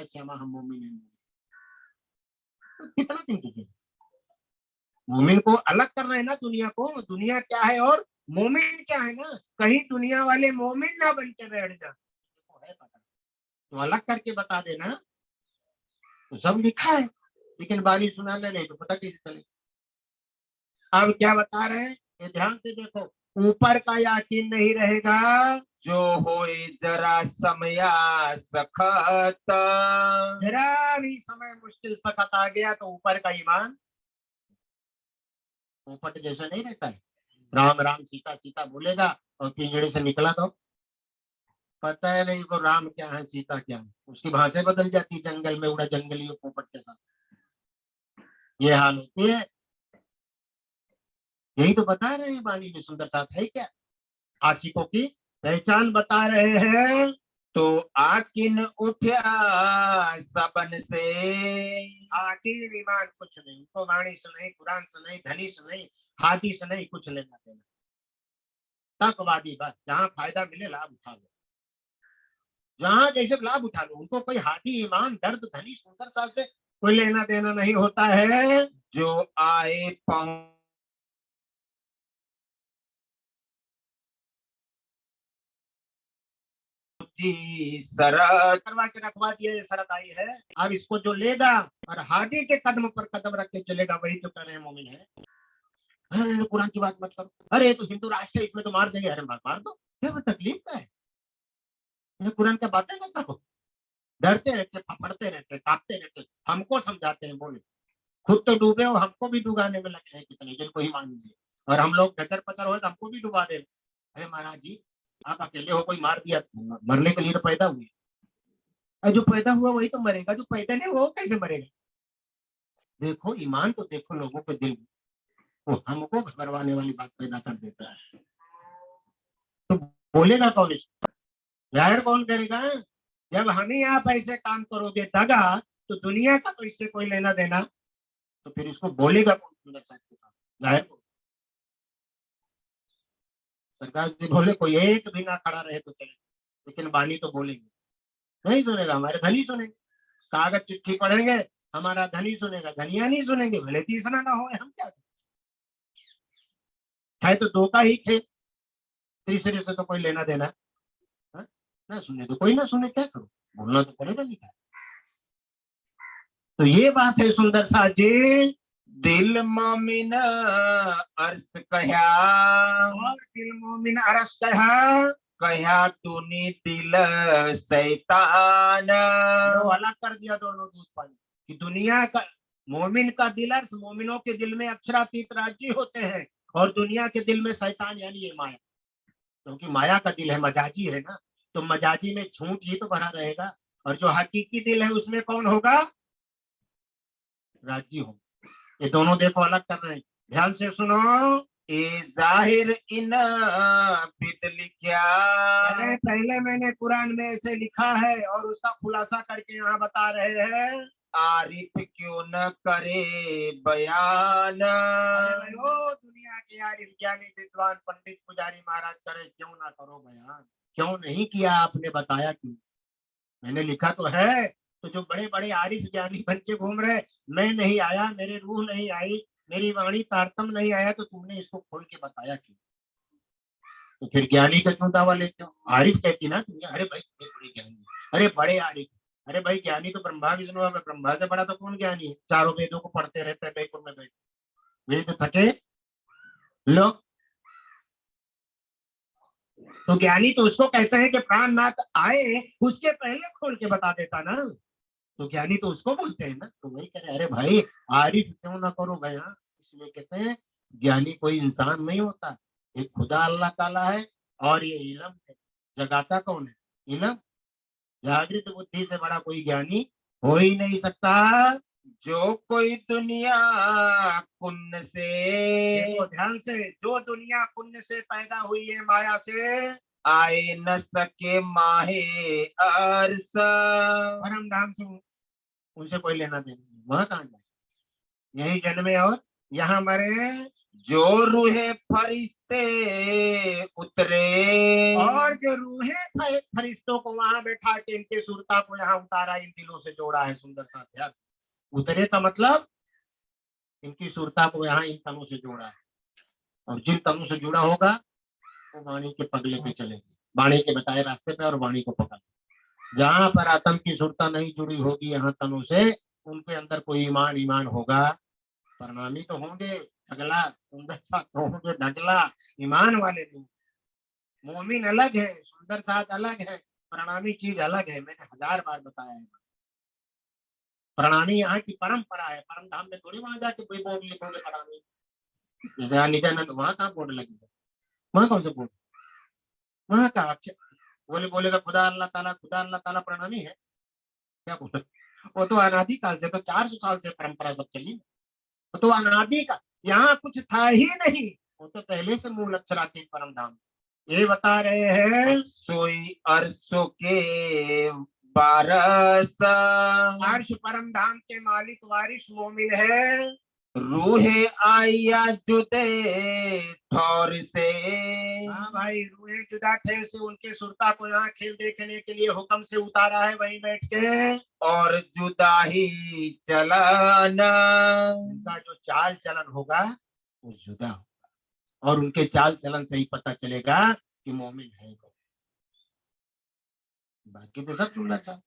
श्यामा हम मोमिन हैं। तो कितना दिन टिके? मोमिन को अलग करना है ना दुनिया को, दुनिया क्या है और मोमिन क्या है ना, कहीं दुनिया वाले मोमिन ना बन के बैठ जा, तो है पता, तो अलग करके बता देना। तो सब लिखा है, लेकिन बानी सुनाने नहीं तो पता कैसे चले। अब क्या बता रहे हैं ये ध्यान से देखो। ऊपर का यकीन नहीं रहेगा, जो होए जरा समया सखत। जरा भी समय मुश्किल सखत आ गया तो ऊपर का ईमान पोपट जैसा नहीं रहता है। राम राम सीता सीता बोलेगा और पिंजड़े से निकला तो पता है नहीं वो राम क्या है सीता क्या है, उसकी भाषा बदल जाती है, जंगल में उड़ा जंगली पोपट के साथ। ये हाल होती है। यही तो बता रहे हैं वाणी में सुंदर साथ है क्या, आशिकों की पहचान बता रहे हैं। तो आकिन उठा सबन से। आखिर ईमान कुछ नहीं, उनको वाणी से नहीं, कुरान से नहीं, धनी से नहीं, हादी से नहीं, कुछ लेना देना। तकवादी बस, जहाँ फायदा मिले लाभ उठा लो, जहाँ जैसे लाभ उठा लो। उनको कोई हादी ईमान दर्द धनी सुंदर साथ से कोई लेना देना नहीं होता है। जो आए पहुंची शरत। करवा के रखवा दिया, ये शरत आई है। अब इसको जो लेगा और हादी के कदम पर कदम रख के चलेगा वही तो कह रहे हैं मोमिन है। अरे कुरान की बात मत करो, अरे तो हिंदू राष्ट्र है इसमें तो मार देंगे, अरे मार दो, क्या वो तकलीफ का है, ये कुरान की बातें मत करो। डरते रहते, फफड़ते रहते, कांपते रहते, हमको समझाते हैं बोले, खुद तो डूबे हो, हमको भी डुबाने में लगे हैं कितने जिनको ही मान लिए, और हम लोग गचर पचर हो तो हमको भी डुबा दे। अरे महाराज जी, आप अकेले हो, कोई मार दिया, मरने के लिए तो पैदा हुए, और जो पैदा हुआ वही तो मरेगा, जो पैदा नहीं हुआ वो कैसे मरेगा। देखो ईमान तो देखो लोगों के दिल में, वो हमको घबराने वाली बात पैदा कर देता है। तो बोलेगा कौन इसको, जाहिर कौन करेगा। जब हम ही आप ऐसे काम करोगे दगा, तो दुनिया का तो इससे कोई लेना देना, तो फिर इसको बोलेगा कौन सुंदर साथ के साथ, जाहिर को। सरकार से बोले कोई एक भी ना खड़ा रहे तो चले, लेकिन बानी तो बोलेंगे, नहीं सुनेगा हमारे धनी सुनेंगे, कागज चिट्ठी पढ़ेंगे हमारा धनी सुनेगा, धनिया नहीं सुनेंगे, भले तीसरा ना हो, हम क्या है तो दो का ही खेल, तीसरे से तो कोई लेना देना। हा? ना सुने तो कोई ना सुने, क्या करो, बोलना तो पड़ेगा लिखा। तो ये बात है सुंदर सा जी। दिल मोमिन अर्श कह्या। और दिल मोमिन अरस कहा, कह्या तूनी दिल शैतान। तो अलग कर दिया दोनों दूध पानी कि दुनिया का मोमिन का दिल अर्श, मोमिनों के दिल में अक्षरातीत राज्य होते हैं, और दुनिया के दिल में शैतान यानी ये माया, क्योंकि माया का दिल है, मजाजी है ना, तो मजाजी में झूठ ही तो भरा रहेगा, और जो हकीकी दिल है उसमें कौन होगा, राजी हो। ये दोनों देखो अलग कर रहे हैं, ध्यान से सुनो। ए जाहिर इन बिद लिख्या। अरे पहले मैंने कुरान में ऐसे लिखा है और उसका खुलासा करके यहाँ बता रहे हैं। आरिफ क्यों न करे बयान। अरे ओ दुनिया के यार ज्ञानी विद्वान पंडित पुजारी महाराज करे, क्यों ना करो बयान, क्यों नहीं किया आपने, बताया क्यों। मैंने लिखा तो है, तो जो बड़े बड़े आरिफ ज्ञानी बन के घूम रहे, मैं नहीं आया, मेरे रूह नहीं आई, मेरी वाणी तारतम नहीं आया, तो तुमने इसको खोल के बताया क्यों। तो फिर ज्ञानी का क्यों दावा लेते हो, आरिफ कहती ना तुम, अरे भाई बड़े बड़े ज्ञानी, अरे बड़े आरिफ, अरे भाई ज्ञानी तो ब्रह्मा विष्णु है, ब्रह्मा से बड़ा तो कौन ज्ञानी है, चारों वेदों को पढ़ते रहते हैं बैकुंठ में बैठ, वेद थके लोग। तो ज्ञानी तो उसको कहते हैं कि प्राणनाथ आए उसके पहले खोल के बता देता ना, तो ज्ञानी तो उसको बोलते हैं ना। तो वही कह रहे, अरे भाई आरिफ क्यों ना करो बयान, इसलिए कहते हैं ज्ञानी कोई इंसान नहीं होता, एक खुदा अल्लाह ताला है, और ये इल्म है, जगाता कौन है, इल्म। जागृत बुद्धि से बड़ा कोई ज्ञानी हो ही नहीं सकता। जो कोई दुनिया पुण्य से। देखो ध्यान से, जो दुनिया पुण्य से पैदा हुई है माया से, आए न सके माहे अर्श। परम धाम से उनसे कोई लेना देना नहीं, वहां कहाँ जाए, यही जन्मे और यहाँ मरे। जो रूहे फरिश्ते उतरे। और जो रूहें फरिश्तों को वहां बैठा के इनके सुरता को यहाँ उतारा, इन दिलों से जोड़ा है सुंदर सा ध्यान। उतरे का मतलब इनकी सुरता को यहाँ इन तनों से जोड़ा है, और जिन तनों से जुड़ा होगा वो वाणी के पगले पे चलेगी, वाणी के बताए रास्ते पे, और वाणी को पकड़। जहां पर आत्म की सुरता नहीं जुड़ी होगी यहाँ तनों से, उनके अंदर कोई ईमान होगा, परिणामी तो होंगे, अगला सुंदर सा तो जो ढगला ईमान वाले नहीं। मोमिन अलग है, सुंदर साथ अलग है, प्रणामी चीज अलग है। मैंने 1000 बार बताया है। प्रणामी यहाँ की परंपरा है, परम धाम में थोड़ी वहां जाके कोई बोर्ड लिखोगे प्रणामी। जैसे यहाँ नित्यानंद वहां कहाँ बोर्ड लगेगा, वहां कौन सा बोर्ड, वहां का अच्छा बोलेगा खुदा अल्लाह ताला प्रणामी है, क्या बोले। वो तो अनादि काल से, तो 400 साल से परंपरा सब चली। वो तो अनादि का, यहाँ कुछ था ही नहीं, वो तो पहले से मूल अक्षरातीत परम धाम। ये बता रहे हैं सोई अरसों के बारस, अर्श परम धाम के मालिक वारिस मोमिन है। रूहे आया जुदे ठौर से, हाँ भाई, रूहे जुदा ठहर से उनके सुरता को यहाँ खेल देखने के लिए हुक्म से उतारा है वहीं बैठ के। और जुदा ही चलाना, उनका जो चाल चलन होगा वो जुदा होगा, और उनके चाल चलन से ही पता चलेगा कि मोमिन है कौन। बाकी तो सब सुंदर था,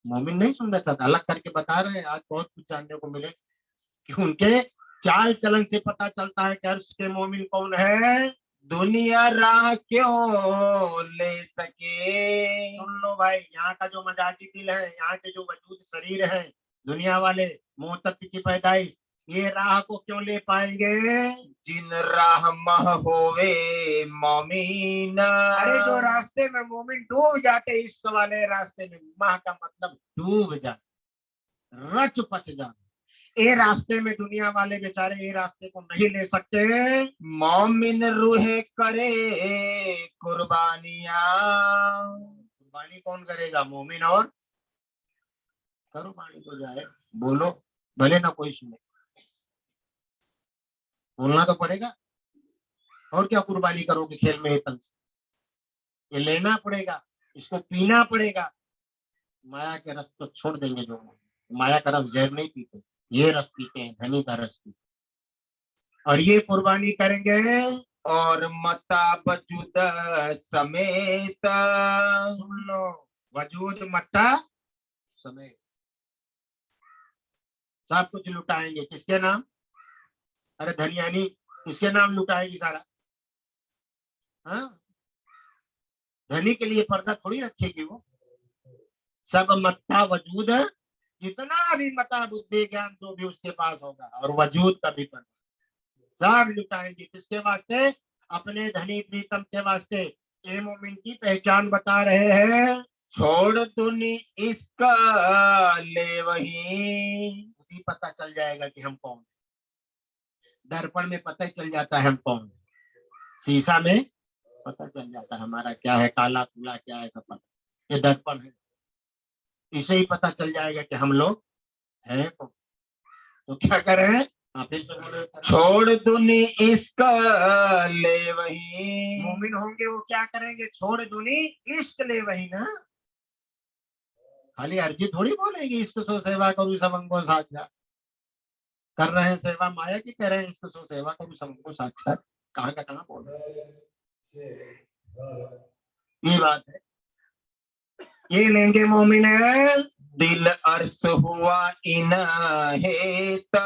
मोमिन नहीं सुंदर था, अलग करके बता रहे हैं। आज बहुत कुछ जानने को मिले कि उनके चाल चलन से पता चलता है कि अर्श के मोमिन कौन है। दुनिया राह क्यों ले सके, सुन लो भाई, यहाँ का जो मजाजी दिल है, यहाँ के जो वजूद शरीर है, दुनिया वाले मोहतत्व की पैदाइश, ये राह को क्यों ले पाएंगे। जिन राह मह होवे मोमीन, अरे जो रास्ते में मोमिन डूब जाते, इश्क वाले रास्ते में, माह का मतलब डूब जाते, रच पच जाते, ये रास्ते में दुनिया वाले बेचारे ये रास्ते को नहीं ले सकते। मोमिन रूहे करे कुर्बानियां, कुर्बानी कौन करेगा, मोमिन, और कुर्बानी तो जाए, बोलो भले ना कोई सुने, बोलना तो पड़ेगा। और क्या कुर्बानी करोगे खेल में, तन से ये लेना पड़ेगा, इसको पीना पड़ेगा। माया के रस तो छोड़ देंगे जो, माया का रस जहर नहीं पीते, ये रस पीते हैं, धनी का रस पीते, और ये कुर्बानी करेंगे। और मता बजुद समेत, सुन लो, वजूद मत्ता समेत सब कुछ लुटाएंगे, किसके नाम, अरे धनियानी किसके नाम लुटाएगी सारा। हाँ, धनी के लिए पर्दा थोड़ी रखेगी वो। सब मत्ता वजूद है, जितना भी मता बुद्धि ज्ञान जो भी उसके पास होगा, और वजूद का भी पर्दा सब लुटाएंगे, किसके वास्ते, अपने धनी प्रीतम के वास्ते। ये मोमिन की पहचान बता रहे हैं। छोड़ दुनी इसका ले वही, खुद ही पता चल जाएगा कि हम कौन, दर्पण में पता ही चल जाता है हम कौन, शीशा में पता चल जाता है हमारा क्या है, काला कूला क्या है, कपड़ा, ये दर्पण है, इसे ही पता चल जाएगा कि हम लोग हैं कौन। तो क्या करें, फिर से बोले, छोड़ दुनी इसका ले वही, मोमिन होंगे वो क्या करेंगे, छोड़ दुनी इश्क ले वही ना। खाली अर्जी थोड़ी बोलेंगे, इश्क सो सेवा करूँ सब अंगों साथ कर रहे हैं सेवा माया की, कह रहे हैं इसको सेवा करूँ सबको साक्षात, कहाँ का कहाँ बोल रहे हैं। ये बात है, ये लेंगे मोमिन है। दिल अर्श हुआ इनहेता,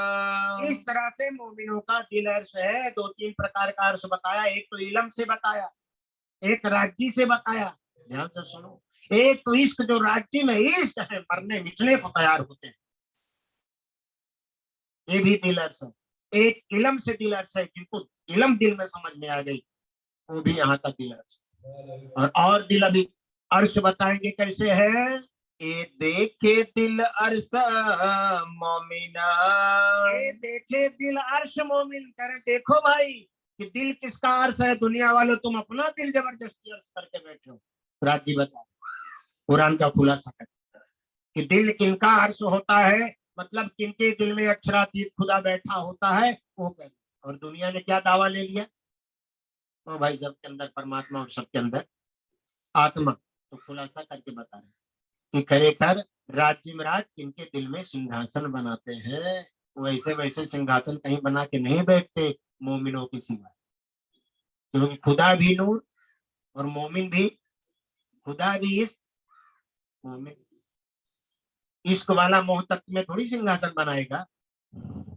इस तरह से मोमिनों का दिल अर्श है। 2-3 प्रकार का अर्श बताया, एक तो इलम से बताया, एक राज्य से बताया, ध्यान से सुनो। एक तो इश्क, जो राज्य में इश्क है, मरने मिटने को तैयार होते हैं, ये भी दिल अर्श है। एक इलम से दिल अर्श है, जिनको इलम दिल में समझ में आ गई, वो भी यहाँ का दिल अर्श। और दिल अभी अर्श बताएंगे कैसे है। ए देखे दिल अर्श मोमिना, ये देखे दिल अर्श मोमिन, करे देखो भाई कि दिल किसका अर्श है। दुनिया वालों तुम अपना दिल जबरदस्ती अर्श करके बैठे हो। राजी बता, कुरान का खुलासा कर कि दिल किनका अर्श होता है, मतलब किनके दिल में अक्षरातीत खुदा बैठा होता है, वो कह। और दुनिया ने क्या दावा ले लिया, तो भाई सबके अंदर परमात्मा और सबके अंदर आत्मा। तो खुलासा करके बता रहे कि खरेखर राज्य महाराज किनके दिल में सिंहासन बनाते हैं, वैसे वैसे सिंहासन कहीं बना के नहीं बैठते मोमिनों की सिवा, क्योंकि खुदा भी नूर और मोमिन भी, खुदा भी इश्क, मोमिन इश्क वाला मोह तत्व में थोड़ी सिंहासन बनाएगा।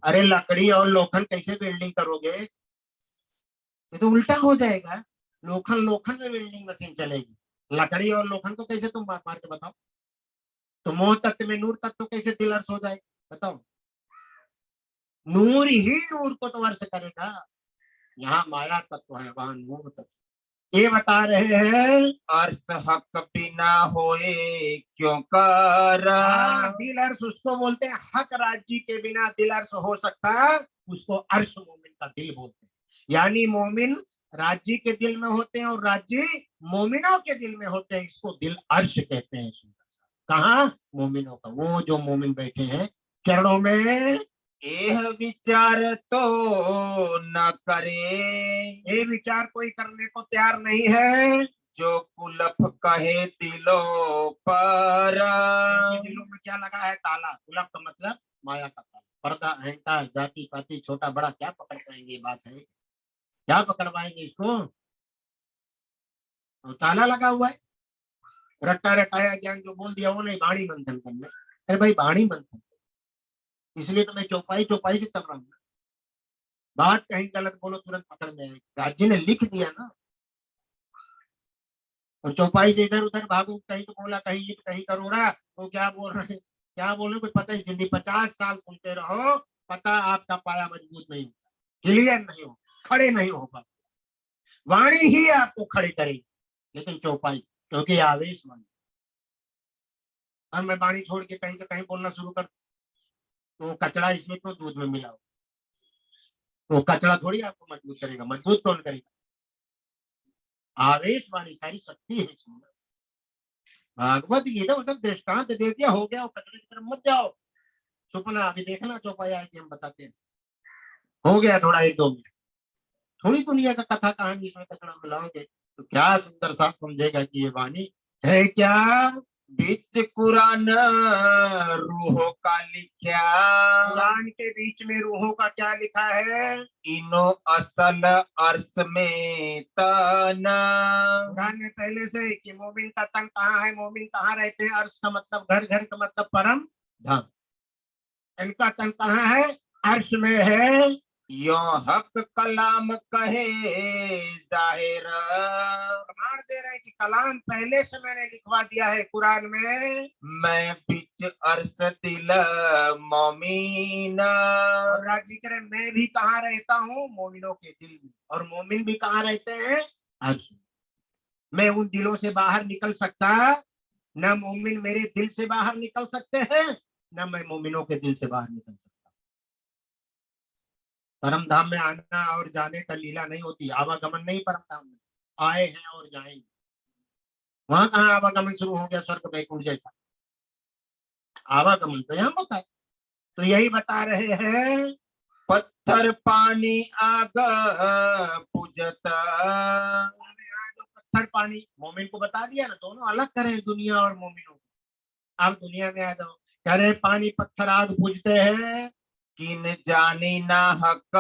अरे लकड़ी और लोखंड कैसे वेल्डिंग करोगे? ये तो उल्टा हो जाएगा। लोखंड लोखंड में वेल्डिंग मशीन चलेगी, लकड़ी और लोखंड को कैसे तुम मार के बताओ? तो मोह तत्व में नूर तत्व कैसे दिल अर्श हो जाएगा बताओ? नूर ही नूर को तो अर्श करेगा। यहाँ माया तत्व है, वहां नूर तत्व। ये बता रहे हैं। अर्श हक बिना होए क्यों कर। दिल अर्श उसको बोलते हैं, हक राज्य के बिना दिल अर्श हो सकता है, उसको अर्श मोमिन का दिल बोलते हैं। यानी मोमिन राज्य के दिल में होते हैं और राज्य मोमिनों के दिल में होते हैं, इसको दिल अर्श कहते हैं। कहा? मोमिनों का। वो जो मोमिन बैठे हैं चरणों में। यह विचार तो न करे, ये विचार कोई करने को तैयार नहीं है, जो कुलफ कहे दिलों पर। क्योंकि दिलों में क्या लगा है? ताला। कुलफ का मतलब माया का ताला। पर्दा, अहंकार, जाति पाति, छोटा बड़ा क्या पकड़ पाएंगे? ये बात है, क्या पकड़ पाएंगे इसको? तो ताला लगा हुआ है। रट्टा रटाया ज्ञान जो बोल दिया वो नहीं, बाणी मंथन करना। अरे भाई बाणी मंथन, इसलिए तो मैं चौपाई चौपाई से चल रहा हूँ। बात कहीं गलत बोलो तुरंत पकड़ में आएगी। राज्य ने लिख दिया ना, और चौपाई से इधर उधर भागो, कहीं तो बोला, कहीं ईट कहीं करोड़ा, तो क्या बोल रहे हैं, क्या बोल रहे कोई पता ही जिंदगी 50 साल सुनते रहो, पता आपका पाया मजबूत नहीं होगा, क्लियर नहीं हो, खड़े नहीं होगा। वाणी ही आपको खड़े करेगी, लेकिन चौपाई, क्योंकि आवेश वाणी। और मैं वाणी छोड़ के कहीं तो कहीं बोलना शुरू कर, तो कचरा इसमें क्यों दूध में मिलाओ? तो कचरा थोड़ी आपको मजबूत करेगा, मजबूत कौन करेगा? आवेश वाली सारी शक्ति है इसमें। भागवत गीता मतलब दृष्टांत दे दिया, हो गया, कचरे की तरफ मत जाओ। सुपना अभी देखना चौपाई आएगी, हम बताते हैं। हो गया थोड़ा 1-2 मिनट, थोड़ी दुनिया का कथा कहानी इसमें कचरा मिलाओगे तो क्या सुंदर साफ समझेगा कि ये वाणी है क्या? बीच कुरान रूहों का लिखा, कुरान के बीच में रूहों का क्या लिखा है? इनो असल अर्श में तना। कुरान में पहले से कि मोमिन का तन कहाँ है, मोमिन कहाँ रहते हैं। अर्श का मतलब घर, घर का मतलब परम धाम। इनका तन कहाँ है? अर्श में है। यो हक कलाम कहे जाहिर, प्रमाण दे रहे हैं कि कलाम पहले से मैंने लिखवा दिया है कुरान में। मैं बिच अर्श दिल मोमीन। और राज्य करे मैं भी कहाँ रहता हूँ? मोमिनों के दिल में। और मोमिन भी कहाँ रहते हैं? अर्श में। मैं उन दिलों से बाहर निकल सकता, न मोमिन मेरे दिल से बाहर निकल सकते हैं, न मैं मोमिनों के दिल से बाहर निकल सकता। परम धाम में आना और जाने का लीला नहीं होती, आवागमन नहीं परम धाम में। आए हैं और जाएंगे। वहां कहाँ आवागमन शुरू हो गया स्वर्ग वैकुंठ जैसा? आवागमन तो यहाँ होता है। तो यही बता रहे हैं। पत्थर पानी आग पूजत, पत्थर पानी मोमिन को बता दिया ना, दोनों अलग करें दुनिया और मोमिनों को। आप दुनिया में आ जाओ, कह रहे पानी पत्थर आग पूजते हैं। किन जानी ना हक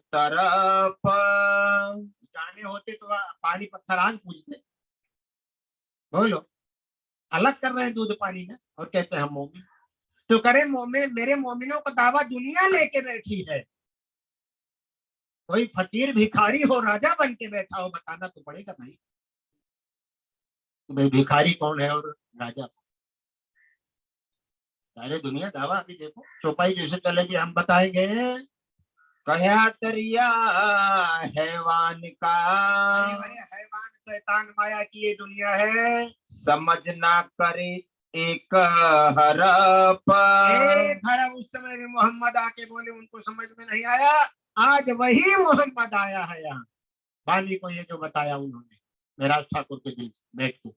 तरफ, जाने होते तो पानी पत्थर आग पूजते। बोलो, अलग कर रहे हैं दूध पानी में और कहते हैं हम मोमिन। तो करे मोमिन, मेरे मोमिनों का दावा दुनिया लेके बैठी है। कोई फकीर भिखारी हो, राजा बन के बैठा हो, बताना तो पड़ेगा भाई। तो भाई भिखारी कौन है और राजा कौन? सारे दुनिया दावा अभी देखो चौपाई जैसे चलेगी हम बताएंगे। कहा दरिया हैवान का, हैवान शैतान माया की ये दुनिया है। समझ ना करे एक हरप। एक हरफ उस समय भी मोहम्मद आके बोले, उनको समझ में नहीं आया। आज वही मोहम्मद आया है यहाँ, बाली को ये जो बताया उन्होंने मेराज ठाकुर के दिल से बैठ के।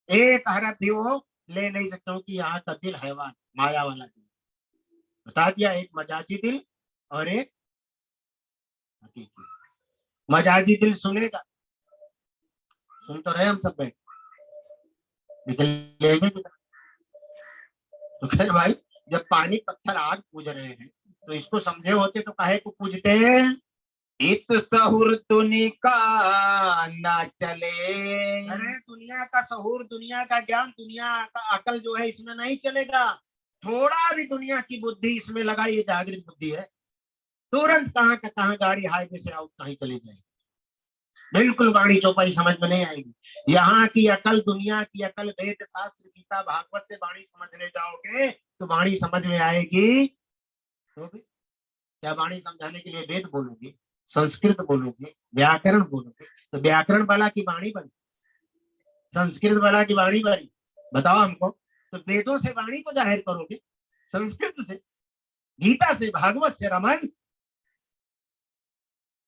एक हरफ भी वो ले नहीं सकते, क्योंकि यहाँ का दिल हैवान माया वाला दिल। बता दिया, एक मजाजी दिल और एक हकीकी। मजाजी दिल सुनेगा, सुन तो रहे हम सब बैठ, लेकिन लेंगे किधर? तो खैर भाई, जब पानी पत्थर आग पूज रहे हैं तो इसको समझे होते तो काहे को पूजते हैं? इत सहुर तुनी का ना चले, अरे दुनिया का सहूर, दुनिया का ज्ञान, दुनिया का अकल जो है इसमें नहीं चलेगा। थोड़ा भी दुनिया की बुद्धि इसमें लगाई, ये जागृत बुद्धि है, तुरंत कहाँ का कहाँ गाड़ी हाईवे से आउट कहीं चली जाएगी, बिल्कुल गाड़ी चौपाई समझ में नहीं आएगी। यहाँ की अकल, दुनिया की अकल, वेद शास्त्र गीता भागवत से वाणी समझने जाओगे तो वाणी समझ में आएगी। तो भी क्या वाणी समझाने के लिए वेद बोलोगे, संस्कृत बोलोगे, व्याकरण बोलोगे, तो व्याकरण वाला की वाणी बनी, संस्कृत वाला की वाणी बनी, बताओ हमको। तो वेदों से वाणी को जाहिर करोगे, संस्कृत से, गीता से, भागवत से, रामायण से।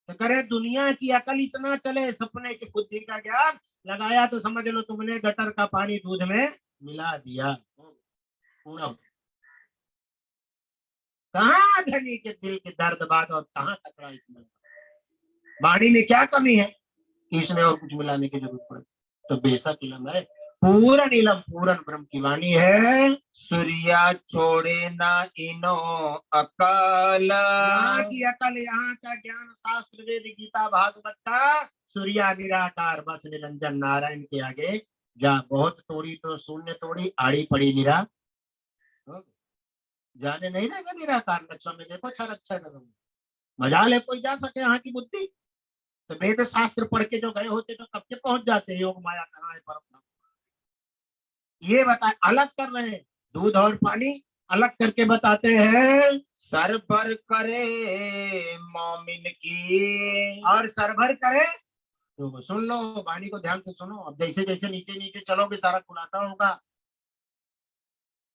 तो करे दुनिया की अकल इतना चले, सपने की बुद्धि का ज्ञान लगाया तो समझ लो तुमने गटर का पानी दूध में मिला दिया। पूरा कहाँ धनी के दिल के दर्द बात और कहाँ कतरा इसमें, वाणी में क्या कमी है कि इसमें और कुछ मिलाने की जरूरत पड़े। तो बेशक इलम है, पूरन इलम, पूरन ब्रह्म की वाणी है। सूर्या छोड़े ना इनो अकल। यहाँ की अकल, यहाँ का ज्ञान, शास्त्र वेद गीता भागवत का सूर्या निराकार, बस निरंजन नारायण के आगे जा बहुत तोड़ी तो शून्य तोड़ी, आड़ी पड़ी निरा, जाने नहीं देगा निराकार। नक्शा में देखो छर अच्छा कदम, मजा ले कोई जा सके यहाँ की बुद्धि। तो वेद शास्त्र पढ़ के जो गए होते तो कब के पहुंच जाते, योग माया कहाँ है परम। ये बता, अलग कर रहे हैं दूध और पानी, अलग करके बताते हैं। सर भर करे मोमिन की। और सरभर करे, तो सुन लो, वाणी को ध्यान से सुनो। अब जैसे जैसे नीचे नीचे चलोगे सारा खुलासा होगा,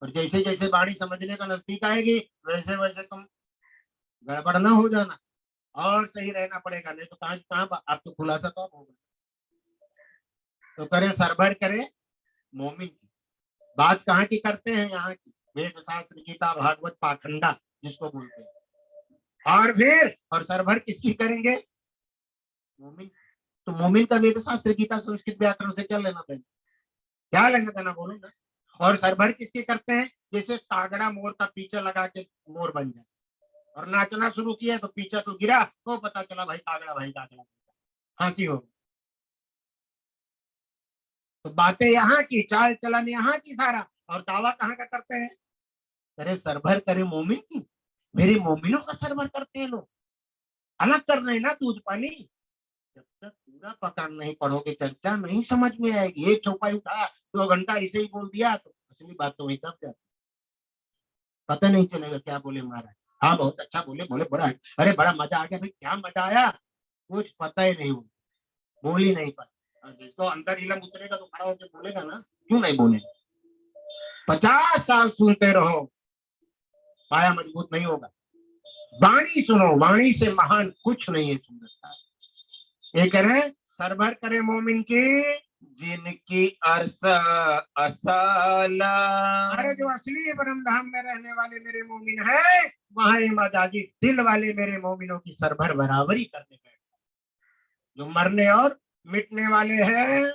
और जैसे जैसे वाणी समझने का नजदीक आएगी वैसे वैसे तुम गड़बड़ ना हो जाना, और सही रहना पड़ेगा, नहीं तो कहाँ कहाँ आप तो खुलासा कब होगा। तो करे सरभर करे मोमिन की, बात कहाँ की करते हैं, यहाँ की वेद शास्त्र गीता भागवत पाखंडा जिसको बोलते हैं। और फिर और सरभर किसकी करेंगे, मोमिन। तो मोमिन का वेद शास्त्र गीता संस्कृत व्याकरण से क्या लेना देना, क्या लेना देना बोलो ना। और सरभर किसके करते हैं, जैसे कागड़ा मोर का पीछा लगा के मोर बन जाए और नाचना शुरू किया तो पीछा तो गिरा, तो पता चला भाई कागड़ा, भाई कागड़ा, हंसी हो। तो बातें यहाँ की, चाल चलन यहाँ की सारा, और दावा कहाँ का करते हैं, करे सरभर करे मोमिन की, मेरे मोमिनों का सरभर करते हैं लोग। अलग कर रहे हैं ना दूध पानी। जब तक पूरा प्रकरण नहीं पढ़ोगे चर्चा नहीं समझ में आएगी। एक चौपाई उठा 2 घंटा ऐसे ही बोल दिया तो असली बात तो वही दब जाती, पता नहीं चलेगा क्या बोले महाराज। हाँ बहुत अच्छा बोले, बोले बड़ा, अरे बड़ा मजा आ गया भाई, क्या मजा आया, कुछ पता ही नहीं, बोल ही नहीं पाए। और जिसको अंदर इलम उतरेगा तो खड़ा होकर बोलेगा ना, क्यों नहीं बोले। 50 साल सुनते रहो, पाया मजबूत नहीं होगा। वाणी सुनो, वाणी से महान कुछ नहीं है सुंदरता। ये करें सरभर करे मोमिन की, जिनकी अर्स असल। अरे जो असली परम धाम में रहने वाले मेरे मोमिन है, वहां ये मजाजी दिल वाले मेरे मोमिनों की सरभर बराबरी करने बैठे, जो मरने और मिटने वाले हैं।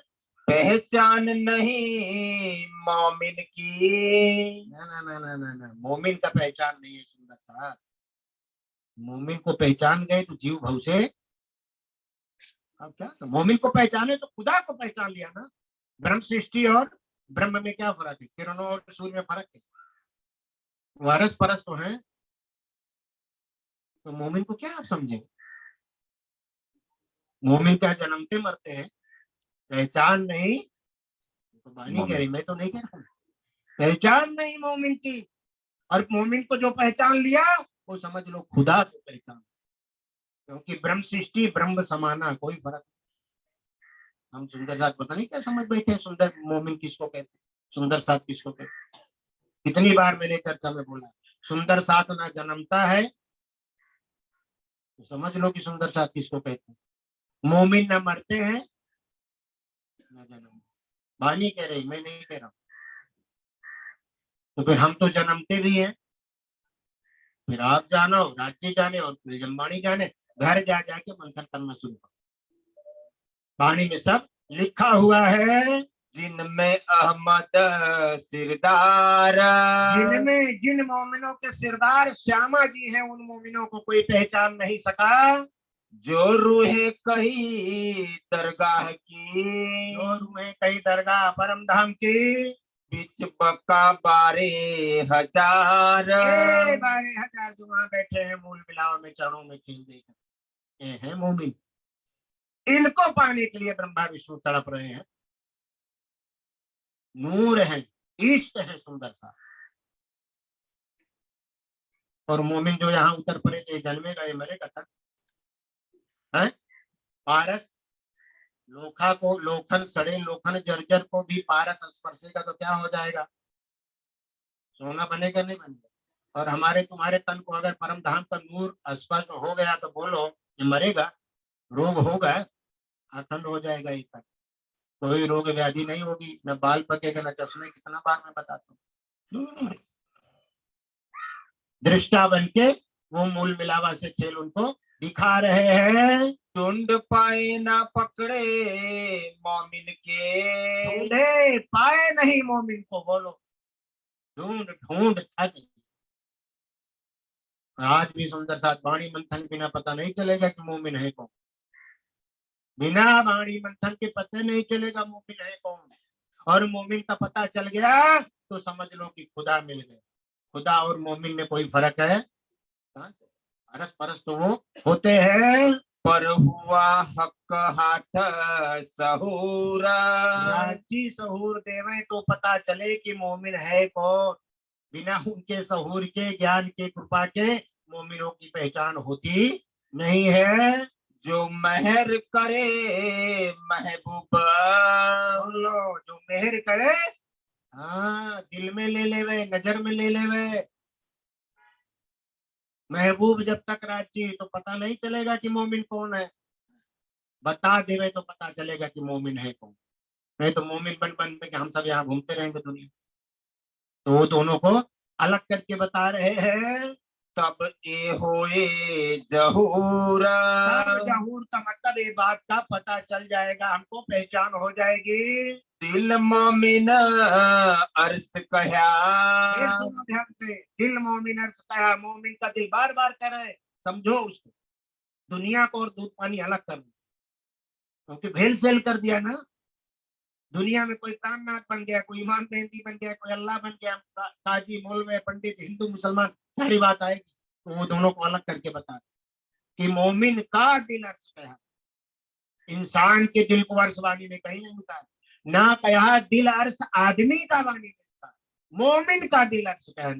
पहचान नहीं मोमिन की। ना ना ना ना ना ना, मोमिन का पहचान नहीं है सुंदर सा। मोमिन को पहचान गए तो जीव भाव से, अब क्या तो मोमिन को पहचाने तो खुदा को पहचान लिया ना। ब्रह्म सृष्टि और ब्रह्म में क्या फर्क है, किरणों और सूर्य में फर्क है, वारस परस तो है। तो मोमिन को क्या आप समझे, मोमिन क्या जन्मते मरते हैं, पहचान नहीं। तो बानी कह रही, मैं तो नहीं कह रहा हूँ, पहचान नहीं मोमिन की। और मोमिन को जो पहचान लिया वो समझ लो खुदा को पहचान, क्योंकि ब्रह्म सृष्टि ब्रह्म समाना कोई फर्क। हम सुंदर साथ पता नहीं क्या समझ बैठे, सुंदर मोमिन किसको कहते, सुंदर साथ किसको कहते। कितनी बार मैंने चर्चा में बोला, सुंदर साथ ना जन्मता है, तो समझ लो कि सुंदर साथ किसको कहते हैं। मोमिन ना मरते हैं ना जन्म, बानी कह रही, मैं नहीं कह रहा हूं। तो फिर हम तो जन्मते भी हैं, फिर आप जानो, राज्य जाने और फिर जम्बानी जाने, घर जा जाके मंथन करना शुरू करो। बानी में सब लिखा हुआ है। जिनमें अहमद सिरदार। जिन मोमिनों के सिरदार श्यामा जी हैं, उन मोमिनों को कोई पहचान नहीं सका। जो रूहे कही दरगाह की। जो रूहे कई दरगाह परम धाम की। बिच बका 12,000 ये 12,000 जो वहां बैठे हैं मूल मिलाव में चरणों में खेल देकर, ये है मोमिन। इनको पाने के लिए ब्रह्मा विष्णु तड़प रहे हैं। नूर है, इष्ट है सुंदर सा। और मोमिन जो यहाँ उतर पड़े थे, जन्मेगा ये मरेगा तक है। पारस लोखा को, लोखन सड़े लोखन जर्जर को भी पारस स्पर्शेगा तो क्या हो जाएगा? सोना बनेगा नहीं बनेगा। और हमारे तुम्हारे तन को अगर परम धाम का नूर स्पर्श हो गया तो बोलो ये मरेगा, रोग होगा, अखंड हो जाएगा ये तक। कोई रोग व्याधि नहीं होगी, न बाल पकेगा न चश्मे। कितना बार मैं बताता हूँ। दृष्टा बन के वो मूल मिलावा से खेल उनको दिखा रहे हैं। ढूंढ पाए ना पकड़े मोमिन के, ढूंढे पाए नहीं मोमिन को, बोलो ढूंढ ढूंढ थक। आज भी सुंदर साथ वाणी मंथन बिना पता नहीं चलेगा कि मोमिन है कौन। बिना वाणी मंथन के पता नहीं चलेगा मोमिन है कौन। और मोमिन का पता चल गया तो समझ लो कि खुदा मिल गया। खुदा और मोमिन में कोई फर्क है? अरस परस तो वो होते हैं। पर हुआ हक हाथ सहूरा, राजी सहूर देवे तो पता चले कि मोमिन है कौन। बिना उनके सहूर के, ज्ञान के, कृपा के मोमिनों की पहचान होती नहीं है। जो मेहर करे महबूबा, बोलो जो मेहर करे, हाँ दिल में ले लेवे, नजर में ले लेवे। महबूब जब तक राजी तो पता नहीं चलेगा कि मोमिन कौन है। बता देवे तो पता चलेगा कि मोमिन है कौन। नहीं तो मोमिन बन बन के हम सब यहाँ घूमते रहेंगे दुनिया। तो वो दोनों को अलग करके बता रहे हैं। तब ए होए जहूरा, तब जहूर का मतलब ये बात का पता चल जाएगा, हमको पहचान हो जाएगी। दिल मोमिन अर्श कहा, ध्यान से, दिल मोमिन अर्श कहा। मोमिन का दिल बार बार करे, समझो उसको। दुनिया को और दूध पानी अलग कर दो, क्योंकि भेल सेल कर दिया ना। दुनिया में कोई प्राणनाथ बन गया, कोई इमाम मेहंदी बन गया, कोई अल्लाह बन गया, काजी मौलवी पंडित, हिंदू मुसलमान, सारी बात आएगी। तो वो दोनों को अलग करके बता कि मोमिन का दिल अर्श कहा। इंसान के दिल को अर्श वाणी में कहीं नहीं मिलता ना। कहा दिल अर्श आदमी का वाणी में मिलता, मोमिन का दिल अर्श कहा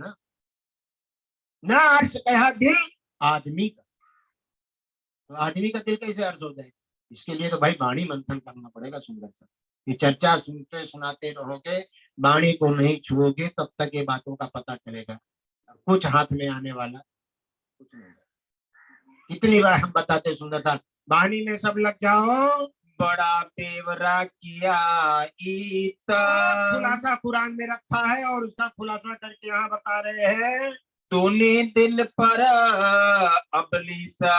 ना अर्श कहा दिल आदमी का। तो आदमी का दिल कैसे अर्श हो जाएगा? इसके लिए तो भाई वाणी मंथन करना पड़ेगा सुंदर सा। ये चर्चा सुनते सुनाते रहोगे, वाणी को नहीं छुओगे, तब तक ये बातों का पता चलेगा। कुछ हाथ में आने वाला कुछ नहीं। कितनी बार हम बताते सुंदर सा, वाणी में सब लग जाओ। बड़ा बेवरा किया ईता, खुलासा कुरान में रखा है और उसका खुलासा करके यहाँ बता रहे हैं। तूने दिल पर अबलीसा,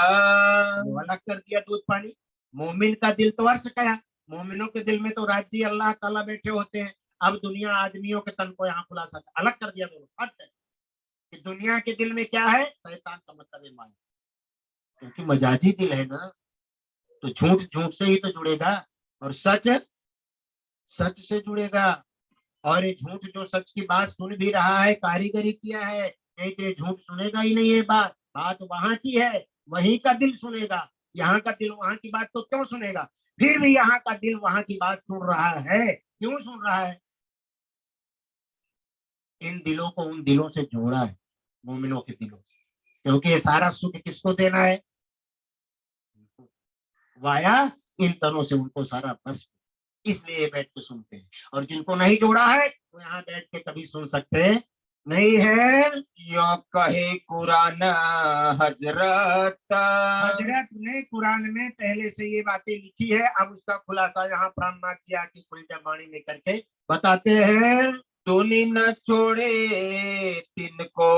अलग कर दिया दूध पानी। मोमिन का दिल तो अर्श कहा, मोमिनों के दिल में तो राजी अल्लाह ताला बैठे होते हैं। अब दुनिया आदमियों के तन को यहाँ खुलासा अलग कर दिया। दोनों फर्क है कि दुनिया के दिल में क्या है, शैतान का मतलब है माया। क्योंकि मजाजी दिल है ना, तो झूठ झूठ से ही तो जुड़ेगा और सच सच से जुड़ेगा। और ये झूठ जो सच की बात सुन भी रहा है, कारीगरी किया है, नहीं तो ये झूठ सुनेगा ही नहीं। ये बात बात वहां की है, वहीं का दिल सुनेगा। यहाँ का दिल वहां की बात तो क्यों सुनेगा? फिर भी यहाँ का दिल वहां की बात सुन रहा है। क्यों सुन रहा है? इन दिलों को उन दिलों से जोड़ा है, मोमिनों के दिलों से। क्योंकि ये सारा सुख किसको देना है? वाया इन तनों से उनको सारा बस, इसलिए बैठ के सुनते हैं। और जिनको नहीं जोड़ा है वो यहाँ बैठ के कभी सुन सकते नहीं है। यो कहे कुरान हजरत, हजरत ने कुरान में पहले से ये बातें लिखी है, अब उसका खुलासा यहाँ प्राणनाथ जी आके खुलजा वाणी में करके बताते हैं। तूने न छोड़े तिनको,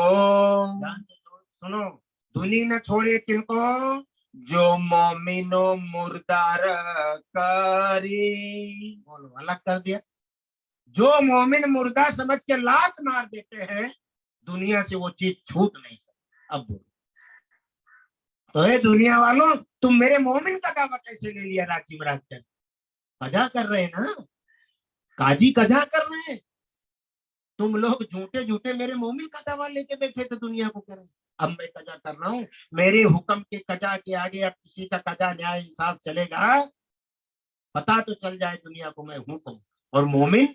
सुनो, धुनी न छोड़े तिनको, जो मोमिनो मुर्दार करी। बोलो अलग कर दिया। जो मोमिन मुर्दा समझ के लात मार देते हैं, दुनिया से वो चीज छूट नहीं सकती। अब बोलो तो ये दुनिया वालों, तुम मेरे मोमिन का दावा कैसे ले लिया? राजी महाराज कर कजा कर रहे हैं ना, काजी कजा कर रहे हैं। तुम लोग झूठे झूठे मेरे मोमिन का दावा लेके बैठे थे दुनिया को करें। अब मैं कजा कर रहा हूँ, मेरे हुक्म के कजा के आगे अब किसी का कजा न्याय इंसाफ चलेगा? पता तो चल जाए दुनिया को मैं हूं कौन। और मोमिन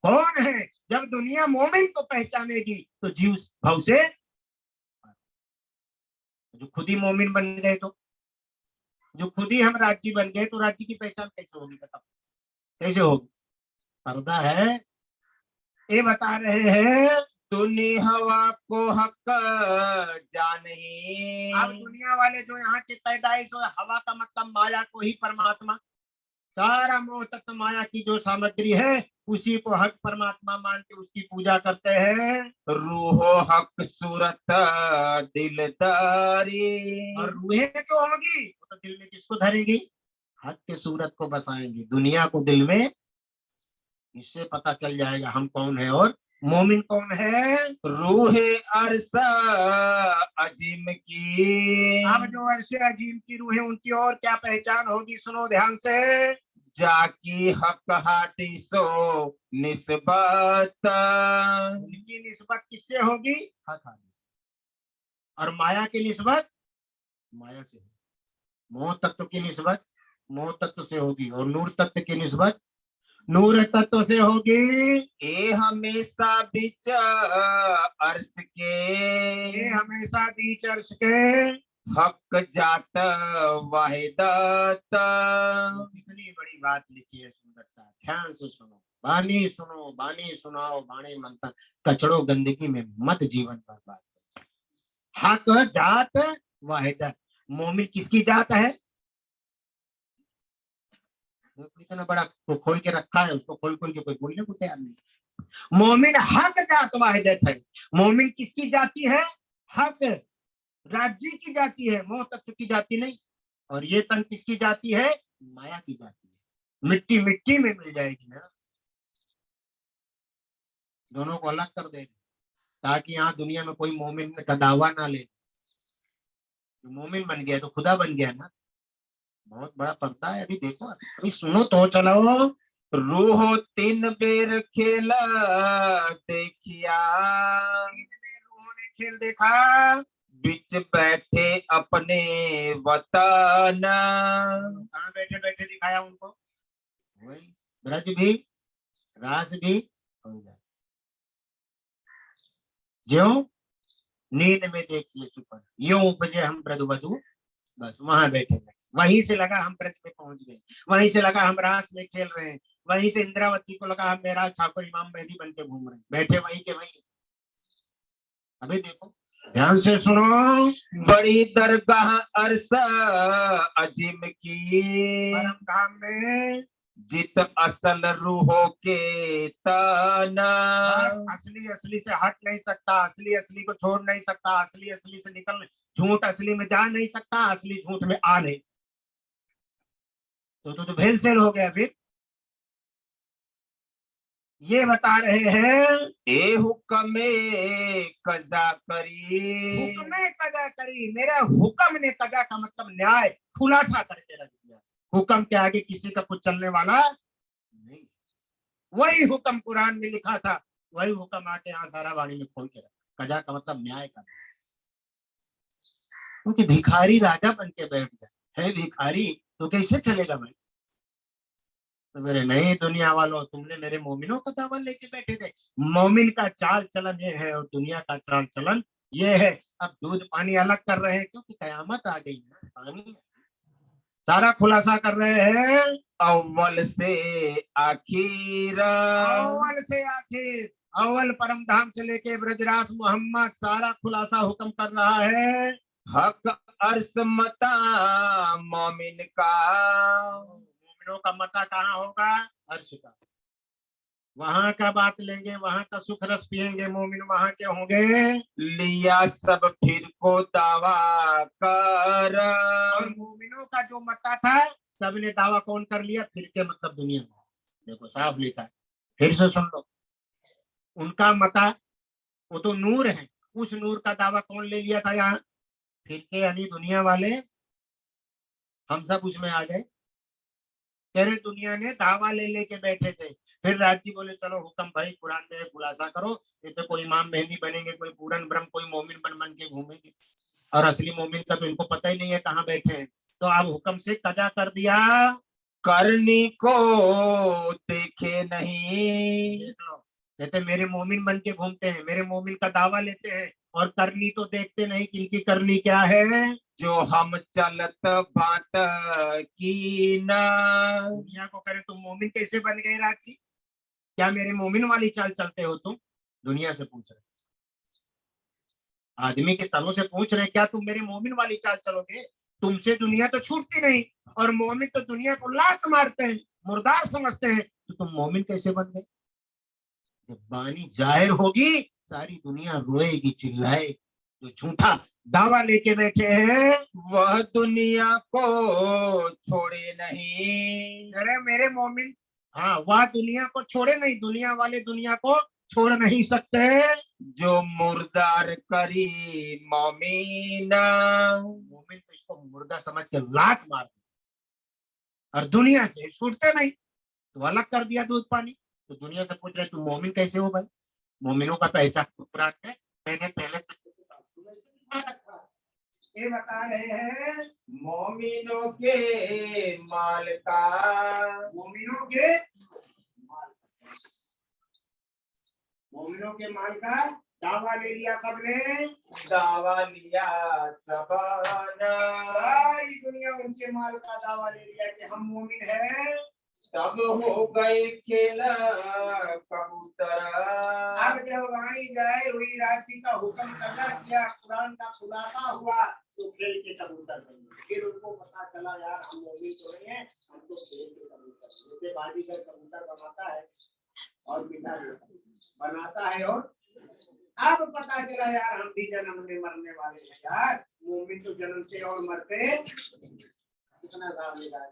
कौन है? जब दुनिया मोमिन को पहचानेगी तो जीव भाव से, जो खुद ही मोमिन बन गए तो, जो खुद ही हम राज्य बन गए तो राज्य की पहचान कैसे होगी? बताओ कैसे होगी? पर्दा है। ये बता रहे हैं तूने हवा को हक जाने। अब दुनिया वाले जो यहाँ की पैदाइश और हवा का मतलब माया को ही परमात्मा, सारा मोह तत्व माया की जो सामग्री है उसी को हक परमात्मा मान के उसकी पूजा करते हैं। रूहो हक सूरत दिलदारी। और रूहें जो होगी वो तो दिल में किसको धरेगी? हक के सूरत को बसाएंगी दुनिया को दिल में। इससे पता चल जाएगा हम कौन है और मोमिन कौन है। रूहे अरसा अजीम की। अब जो अर्शे अजीम की रूह है उनकी और क्या पहचान होगी? सुनो ध्यान से। जाकी हक हादिसो निस्बत। उनकी निस्बत किससे होगी? हक हादिस। और माया की निस्बत माया से होगी। मोह तत्व की निस्बत मोह तत्व से होगी और नूर तत्व की निस्बत नूर तत्व से होगी। ए हमेशा बिच अर्श के। ये हमेशा बीच अर्श के। हक जात वाहिदत। कितनी बड़ी बात लिखी है सुंदर सा, ध्यान से सुनो। बानी सुनो, बानी सुनाओ, बाणी मंथन, कचड़ो गंदगी में मत जीवन बर्बाद करो। हक जात वाहिदत। मोमिन किसकी जात है? इतना बड़ा तो खोल के रखा है, उसको खोल खोल के कोई बोलने को तैयार नहीं। मोमिन हक जात वाहिदत है। मोमिन किसकी जाति है? हक राज्य की जाति है, मोह तत्व की जाति नहीं। और ये तन किसकी जाति है? माया की जाति है। मिट्टी मिट्टी में मिल जाएगी ना, दोनों को अलग कर देगा ताकि यहाँ दुनिया में कोई मोमिन का दावा ना ले। मोमिन बन गया तो खुदा बन गया ना। बहुत बड़ा पर्दा है। अभी देखो, अभी सुनो तो चलो। रूहो तीन बेर खेला देखिया। रूहों ने खेल देखा। बिच बैठे अपने वतन। कहाँ बैठे बैठे दिखाया उनको? वही ब्रज भी रास भी हो जाए। ज्यों नींद में देखिए सुपन, यूं उपजे हम ब्रज वधु। बस वहां बैठे गए, वहीं से लगा हम ब्रज में पहुंच गए, वहीं से लगा हम रास में खेल रहे हैं, वहीं से इंद्रावती को लगा हम मेरा ठाकुर इमाम मेहदी बन के घूम रहे हैं, बैठे वहीं के वहीं। अभी देखो ध्यान से सुनो। बड़ी दरगाह अरसा अजीम की। परम धाम में जित असल रूहों के तना। असली असली से हट नहीं सकता, असली असली को छोड़ नहीं सकता, असली असली से निकल, झूठ असली में जा नहीं सकता, असली झूठ में आ नहीं। तो भेल सेल हो गया। फिर ये बता रहे हैं ए हुक्मे कजा करी। हुक्मे कजा करी, मेरा हुक्म ने कजा का मतलब न्याय खुलासा करके रख दिया। हुक्म के आगे किसी का कुछ चलने वाला नहीं। वही हुक्म कुरान में लिखा था, वही हुक्म आके यहाँ सारा वाणी में खोल के रखा। कजा का मतलब न्याय करना। क्योंकि भिखारी राजा बन के बैठ गया है, भिखारी तो कैसे चलेगा भाई? तो मेरे नहीं दुनिया वालों, तुमने मेरे मोमिनों का दावा लेके बैठे थे। मोमिन का चाल चलन ये है और दुनिया का चाल चलन ये है। अब दूध पानी अलग कर रहे हैं क्योंकि कयामत आ गई है, पानी सारा खुलासा कर रहे हैं। अव्वल से आखिर। अव्वल से आखिर, अव्वल परम धाम से लेके ब्रजराज मोहम्मद, सारा खुलासा हुक्म कर रहा है। हक अर्श मता मोमिन का। मोमिनों का मता कहाँ होगा? अर्श का। वहां का बात लेंगे, वहां का सुख रस पिएंगे, मोमिन वहां के होंगे। लिया सब फिर को दावा कर। और मोमिनों का जो मता था सबने दावा कौन कर लिया? फिर के मतलब दुनिया में। देखो साफ लिखा है, फिर से सुन लो। उनका मता वो तो नूर है, उस नूर का दावा कौन ले लिया था यहाँ? फिर के यानी दुनिया वाले। हम सब उसमें आ गए। तेरे दुनिया ने दावा ले लेके बैठे थे, फिर राज जी बोले चलो हुक्म भाई, कुरान में खुलासा करो, ये तो कोई इमाम मेहंदी बनेंगे, कोई पूरन ब्रह्म, कोई मोमिन बन बन के घूमेंगे, और असली मोमिन का तो इनको पता ही नहीं है कहाँ बैठे हैं। तो आप हुक्म से कजा कर दिया, करनी को देखे नहीं। देख लो, कहते मेरे मोमिन बन के घूमते हैं, मेरे मोमिन का दावा लेते हैं, और करनी तो देखते नहीं कि इनकी करनी क्या है। जो हम चलत बात की न। दुनिया को करे तुम मोमिन कैसे बन गए राज जी, क्या मेरे मोमिन वाली चाल चलते हो तुम? दुनिया से पूछ रहे, आदमी के तनों से पूछ रहे, क्या तुम मेरे मोमिन वाली चाल चलोगे? तुमसे दुनिया तो छूटती नहीं, और मोमिन तो दुनिया को लात मारते हैं, मुर्दार समझते हैं, तो तुम मोमिन कैसे बन गए? जब बानी जाहिर होगी, सारी दुनिया रोएगी, चिल्लाए, जो झूठा दावा लेके बैठे हैं वह दुनिया को छोड़े नहीं। अरे मेरे मोमिन, हाँ वह दुनिया को छोड़े नहीं, दुनिया वाले दुनिया को छोड़ नहीं सकते। जो मुर्दार करी मोमीन। मोमिन तो इसको मुर्दा समझ के लात मार दी, और दुनिया से छूटते नहीं, तो अलग कर दिया दूध पानी। तो दुनिया से पूछ रहे तुम मोमिन कैसे हो भाई? मोमिनों का पहचान कुरान है, मैंने पहले ये बता रहे हैं, मोमिनों के माल का। मोमिनों के मोमिनों के माल का दावा ले लिया सबने, दावा लिया सबने। सारी दुनिया उनके माल का दावा ले लिया कि हम मोमिन हैं। तब हो गए खेला कबूतर। अब जब वाणी जाए हुई राजी का हुक्म कजा किया, कुरान का खुलासा हुआ, तो खेल के कबूतर बने। फिर उनको पता चला यार हम मोमिन तो नहीं है, हम तो खेल के कबूतर। जैसे बाजीगर कबूतर बनाता है और मिटा देता है, बनाता है, और अब पता चला यार हम भी जन्म में मरने वाले हैं यार, मोमिन तो जन्मते और मरते। कितना दाव लिखा है,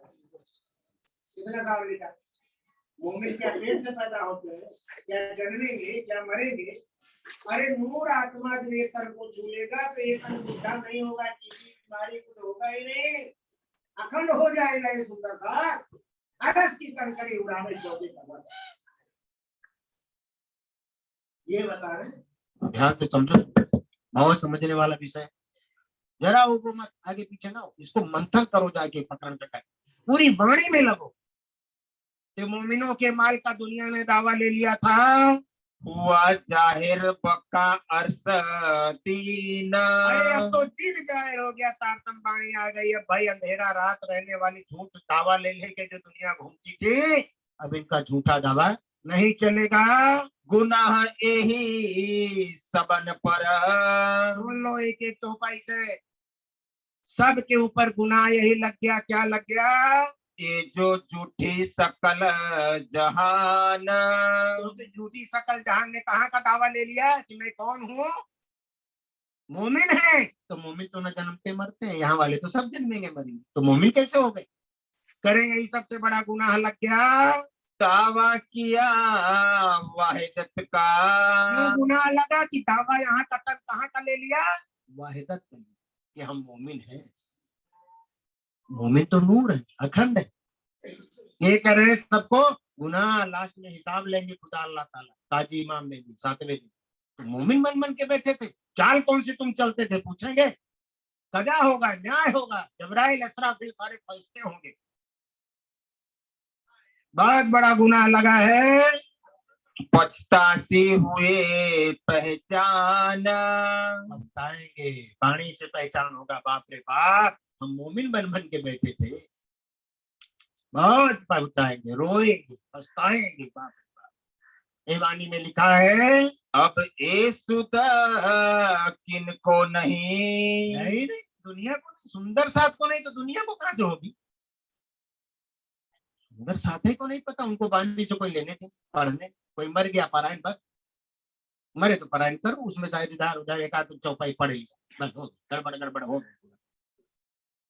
कितना दाव लिखा। मोमिन क्या पेट से पैदा होते हैं, क्या जन्मेंगे, क्या मरेंगे? अरे नूर आत्मा जो ये तन को छूलेगा तो ये तन बुढ़ा नहीं होगा, किसी बीमारी कुछ होगा ही नहीं, अखंड हो जाएगा ये सुंदर सा। अरस की कड़कड़ी उड़ावे चौके कमर, ये बता रहे। ध्यान से समझो, बहुत समझने वाला विषय। जरा वो मत आगे पीछे ना हो, इसको मंथन करो जाके पकड़ कर, पूरी वाणी में लगो। तो मोमिनों के माल का दुनिया ने दावा ले लिया था, हुआ जाहिर पक्का अरस दीन। अरे अब तो दिन जाहिर हो गया, तारतम बाणी आ गई। अब भाई अंधेरा रात रहने वाली झूठ दावा ले लेके जो दुनिया घूमती थी, अब इनका झूठा दावा नहीं चलेगा। गुनाह यही सबन पर। सुन लो एक एक तोपाई से, सब के ऊपर गुनाह यही लग गया। क्या लग गया? ये जो झूठी सकल जहान। तो झूठी सकल जहान ने कहाँ का दावा ले लिया कि मैं कौन हूँ? मोमिन है। तो मोमिन तो न जन्मते मरते हैं, यहाँ वाले तो सब जन्मेंगे मरेंगे, तो मोमिन कैसे हो गए? करें, यही सबसे बड़ा गुनाह लग गया। दावा किया वाहिदत का। क्यों गुनाह लगा कि दावा यहाँ का तक कहाँ का ले लिया? वाहिदत का, कि हम मोमिन हैं। मोमिन तो नूर है, अखंड है। ये कह रहे हैं सबको गुनाह, लास्ट में हिसाब लेंगे खुदा अल्लाह ताला। काजी इमाम ने दी 7वें दिन। तो मोमिन बन बन के बैठे थे, चाल कौन सी तुम चलते थे? पूछेंगे, कजा होगा, न्याय होगा, जबराइल असराफिल सारे फरिश्ते होंगे। बहुत बड़ा गुनाह लगा है। पछताते हुए पहचान। पछताएंगे, पानी से पहचान होगा, बाप रे बाप हम मोमिन बन बन के बैठे थे। बहुत पछताएंगे, रोएंगे, पछताएंगे, बाप रे बाप। ये वाणी में लिखा है, अब ए सुदा किनको नहीं। नहीं दुनिया को, सुंदर साथ को नहीं तो दुनिया को कहां से होगी? सुंदर साथी को नहीं पता, उनको वाणी से कोई लेने थे पढ़ने। कोई मर गया पारायण, बस मरे तो पारायण करो, उसमें शायद इधर उधर एक आध चौपाई पढ़ लिया, बस हो गड़बड़ गड़बड़ हो गई।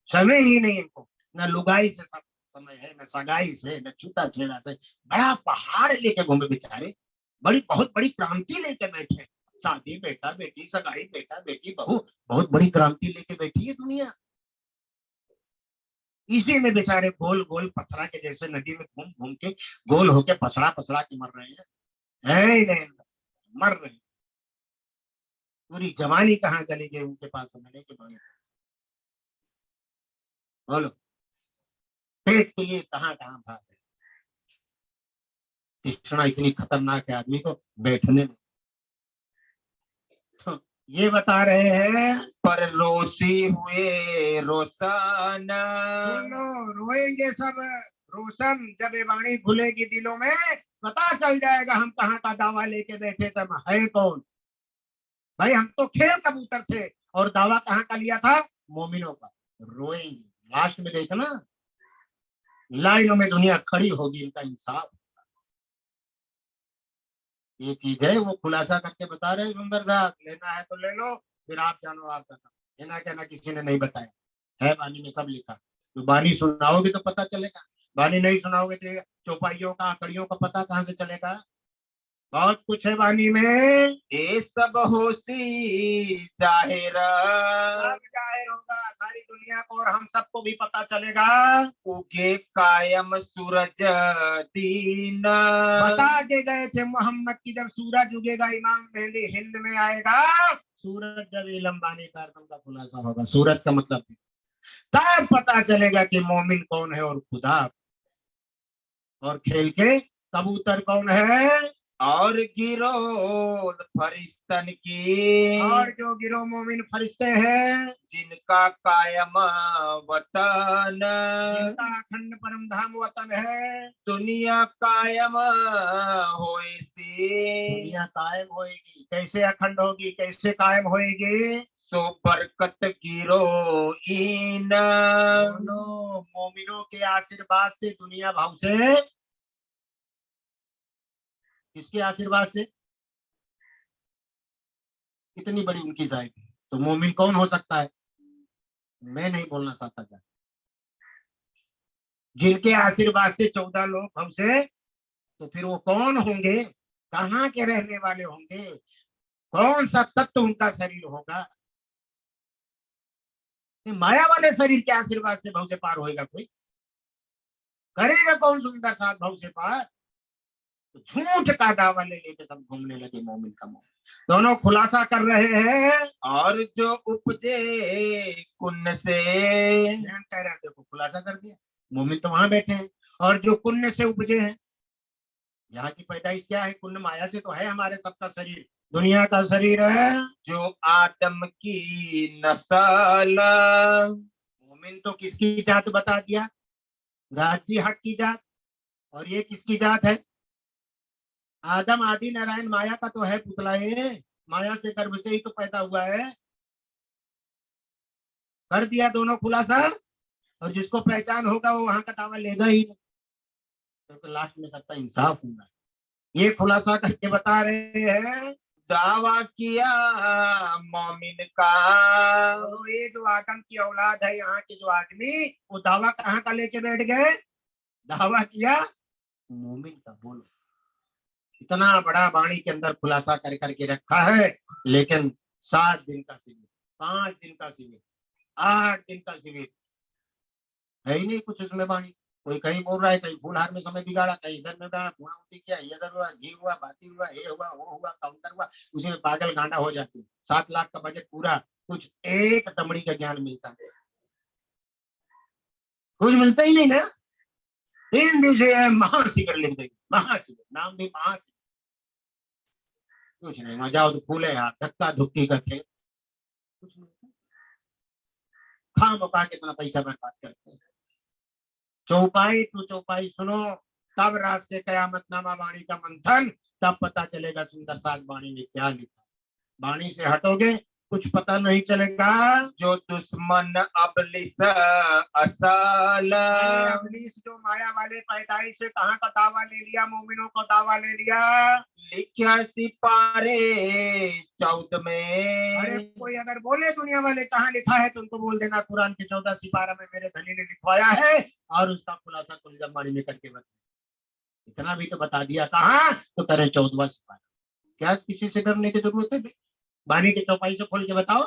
समय ही नहीं इनको, न लुगाई से सब समय है, न सगाई से, न छूटा छेड़ा से। बड़ा पहाड़ लेके घूमे बेचारे, बड़ी बहुत बड़ी क्रांति लेके बैठे। शादी बेटा बेटी, सगाई बेटा बेटी बहू, बहुत बड़ी क्रांति लेके बैठी है दुनिया। इसी में बेचारे गोल गोल पथरा के जैसे नदी में घूम घूम के गोल होके पसड़ा पसड़ा के मर रहे हैं। है ही नहीं, मर रहे हैं। पूरी जवानी कहाँ चली गई उनके पास समझने के बाद। बोलो, पेट के लिए कहाँ कहाँ भाग रहे। तृष्णा इतनी खतरनाक है आदमी को बैठने में। तो ये बता रहे हैं, पर रोसी हुए रोशन, सुन लो, रोएंगे सब रोशन जब ये वाणी खुलेगी दिलों में, पता चल जाएगा हम कहाँ का दावा लेके बैठे थे, हम है कौन। भाई हम तो खेल कबूतर थे और दावा कहाँ का लिया था, मोमिनों का। रोएंगे, लास्ट में देखना लाइनों में दुनिया खड़ी होगी, इनका इंसाफ। ये चीज है, वो खुलासा करके बता रहे हैं सुंदर साहब। लेना है तो ले लो, फिर आप जानो आप बताओ। लेना कहना किसी ने नहीं बताया है, बानी में सब लिखा। तो बानी सुनाओगे तो पता चलेगा, बानी नहीं सुनाओगे तो चौपाइयों का आकड़ियों का पता कहाँ से चलेगा। बहुत कुछ है वाणी में। ये सब होशी जाहिर, सब जाहिर होगा सारी दुनिया को, और हम सबको भी पता चलेगा। उगे कायम सूरज दीन, बता के गए थे मोहम्मद की जब सूरज उगेगा इमाम मेहदी हिंद में आएगा। सूरज जब इलम बानी कारतम का खुलासा होगा, सूरज का मतलब तब पता चलेगा कि मोमिन कौन है और खुदा, और खेल के कबूतर कौन है। और गिरो फरिश्तन की, और जो गिरो मोमिन फरिश्ते हैं, जिनका कायम वतन, जिनका अखंड परम धाम वतन है। दुनिया कायम होइसी, दुनिया कायम होएगी, कैसे अखंड होगी, कैसे कायम होएगी। सो बरकत गिरो इन, दोनों मोमिनों के आशीर्वाद से दुनिया भाव से। किसके आशीर्वाद से, कितनी बड़ी उनकी जाएगी। तो मोमिन कौन हो सकता है, मैं नहीं बोलना चाहता था। जिनके आशीर्वाद से 14 लोग हमसे, तो फिर वो कौन होंगे, कहाँ के रहने वाले होंगे, कौन सा तत्व उनका शरीर होगा। माया वाले शरीर के आशीर्वाद से भव से पार होएगा कोई, करेगा कौन सुंदर साथ भव से पार। तो झूठ का दावा ले लेके सब घूमने लगे मोमिन का मोह। दोनों खुलासा कर रहे हैं। और जो उपजे कुन्न से, कह रहे देखो खुलासा कर दिया, मोमिन तो वहां बैठे हैं। और जो पुण्य से उपजे हैं, यहाँ की पैदाइश क्या है, पुण्य माया से तो है हमारे सबका शरीर, दुनिया का शरीर है। जो आदम की नस्ल, मोमिन तो किसकी जात बता दिया, राजी हक की जात। और ये किसकी जात है, आदम आदि नारायण माया का तो है पुतला, ये माया से गर्भ से ही तो पैदा हुआ है। कर दिया दोनों खुलासा, और जिसको पहचान होगा वो वहां का दावा लेगा ही नहीं, क्योंकि तो लास्ट में सबका इंसाफ होगा। ये खुलासा करके बता रहे हैं, दावा किया मोमिन का, तो ये जो आदम की औलाद है यहाँ के जो आदमी, वो दावा कहाँ का लेके बैठ गए, दावा किया मोमिन का। बोलो, इतना बड़ा वाणी के अंदर खुलासा कर करके रखा है, लेकिन 7 दिन का शिविर, 5 दिन का शिविर, 8 दिन का शिविर, है ही नहीं कुछ उसमें वाणी। कोई कहीं बोल रहा है, कहीं फूलहार में समय बिगाड़ा, कहीं इधर में बिगाड़ा, पूरा उठी किया, इधर हुआ, घी हुआ, बाती हुआ, ये हुआ, वो हुआ, काउंटर हुआ, उसी में पागल गांडा हो जाती है। 7 लाख का बजट पूरा, कुछ एक दमड़ी का ज्ञान मिलता है, कुछ मिलता ही नहीं ना। 3 दिन से महाशिविर लिख देंगे, महाशिविर, नाम भी महाशिविर, कुछ नहीं। वहां जाओ तो फूले यार, धक्का धुक्की का खेल, कुछ नहीं। खाम खा कितना पैसा बर्बाद करते हैं। चौपाई टू चौपाई सुनो, तब रात से कयामतनामा वाणी का मंथन, तब पता चलेगा सुंदर साज वाणी में क्या लिखा। वाणी से हटोगे कुछ पता नहीं चलेगा। जो दुश्मन अबलिस असल, अबलीस जो माया वाले पैदाइश से कहाँ का दावा ले लिया, मोमिनों को दावा ले लिया। लिखा सिपारे 14 में, अरे कोई अगर बोले दुनिया वाले कहाँ लिखा है, तो उनको बोल देना कुरान के 14 सिपारा में मेरे धनी ने लिखवाया है, और उसका खुलासा कुलजम वाणी में करके बता। इतना भी तो बता दिया, कहाँ तो करे 14वां सिपारा। क्या किसी से डरने की जरूरत है, वाणी की चौपाई से खोल के बताओ।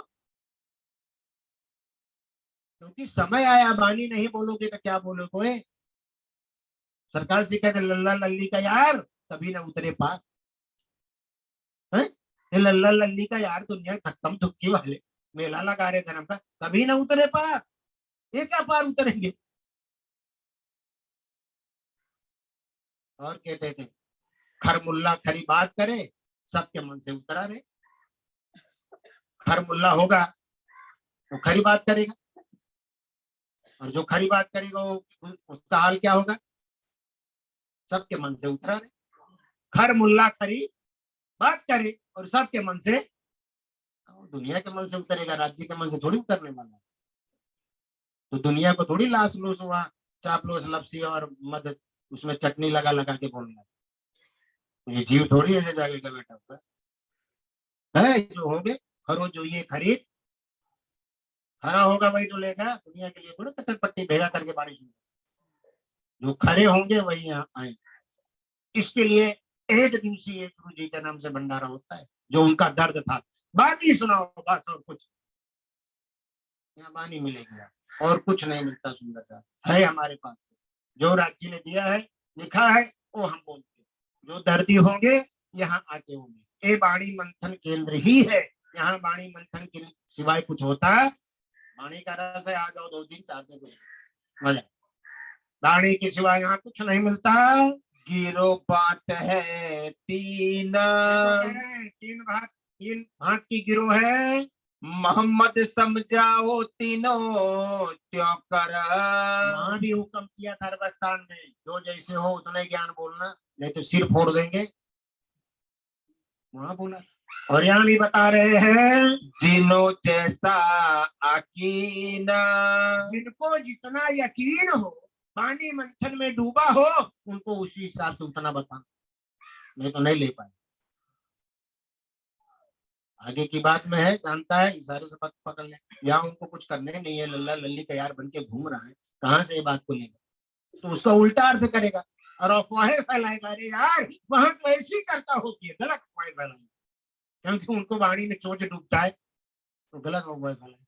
क्योंकि समय आया, बानी नहीं बोलोगे तो क्या बोलोगे। सरकार से कहते लल्ला लल्ली का यार कभी ना उतरे पार है। ये लल्ला लल्ली का यार दुनिया खत्म दुखी वाले मेला लगा रहे धर्म का, कभी ना उतरे पार। ये क्या पार उतरेंगे। और कहते थे खर मुल्ला खरी बात करे, सबके मन से उतरा रहे। खर मुल्ला होगा तो खरी बात करेगा, और जो खरी बात करेगा वो उसका हाल क्या होगा, सबके मन से उतरा रहे। खर मुल्ला खरी बात करे और सबके मन से, दुनिया के मन से उतरेगा, राज्य के मन से थोड़ी उतरने वाला है। तो दुनिया को थोड़ी लाश लूस हुआ चापलूस लपसी और मद उसमें चटनी लगा लगा के बोलना। ये जीव थोड़ी ऐसे जागेगा बेटा है जो होगे। खरो जो ये खरीद खरा होगा वही तो लेगा, दुनिया के लिए थोड़ी कचर पट्टी भेजा करके बारिश में। जो खरे होंगे वही यहाँ आएंगे। इसके लिए एक दिवसीय गुरु जी के नाम से भंडारा होता है, जो उनका दर्द था। बाकी सुनाओ बस, और कुछ यहाँ बानी मिलेगी और कुछ नहीं मिलता। सुंदर है हमारे पास, जो राज्य ने दिया है लिखा है वो हम बोलते हैं। जो दर्दी होंगे यहाँ आके होंगे। ये वाणी मंथन केंद्र ही है, यहाँ वाणी मंथन के सिवाय कुछ होता है। वाणी का रस है, आ जाओ 2 दिन 4 दिन मजा। वाणी के सिवाय यहाँ कुछ नहीं मिलता। गिरो बात है तीन, तीन भाग की गिरोह है। मोहम्मद समझाओ तीनों त्यों कर। वहां भी हुक्म किया था अरबस्तान में, जो जैसे हो उतना ज्ञान बोलना, नहीं तो सिर फोड़ देंगे, वहां बोला। और यहाँ भी बता रहे हैं जिनो जैसा यकीन, जिनको जितना यकीन हो, पानी मंथन में डूबा हो, उनको उसी हिसाब से उतना बताना, नहीं तो नहीं ले पाए। आगे की बात में है, जानता है, इशारे से पकड़ ले। यहाँ उनको कुछ करने नहीं है, लल्ला लल्ली का यार बन के घूम रहा है, कहाँ से ये बात को लेगा, तो उसका उल्टा अर्थ करेगा और अफवाहें फैलाएगा। अरे यार वहां तो ऐसे ही करता होती है, गलत अफवाहें फैलाएगा, क्योंकि उनको वाणी में चोट डूबता है तो गलत अफवाहें फैलाएगा।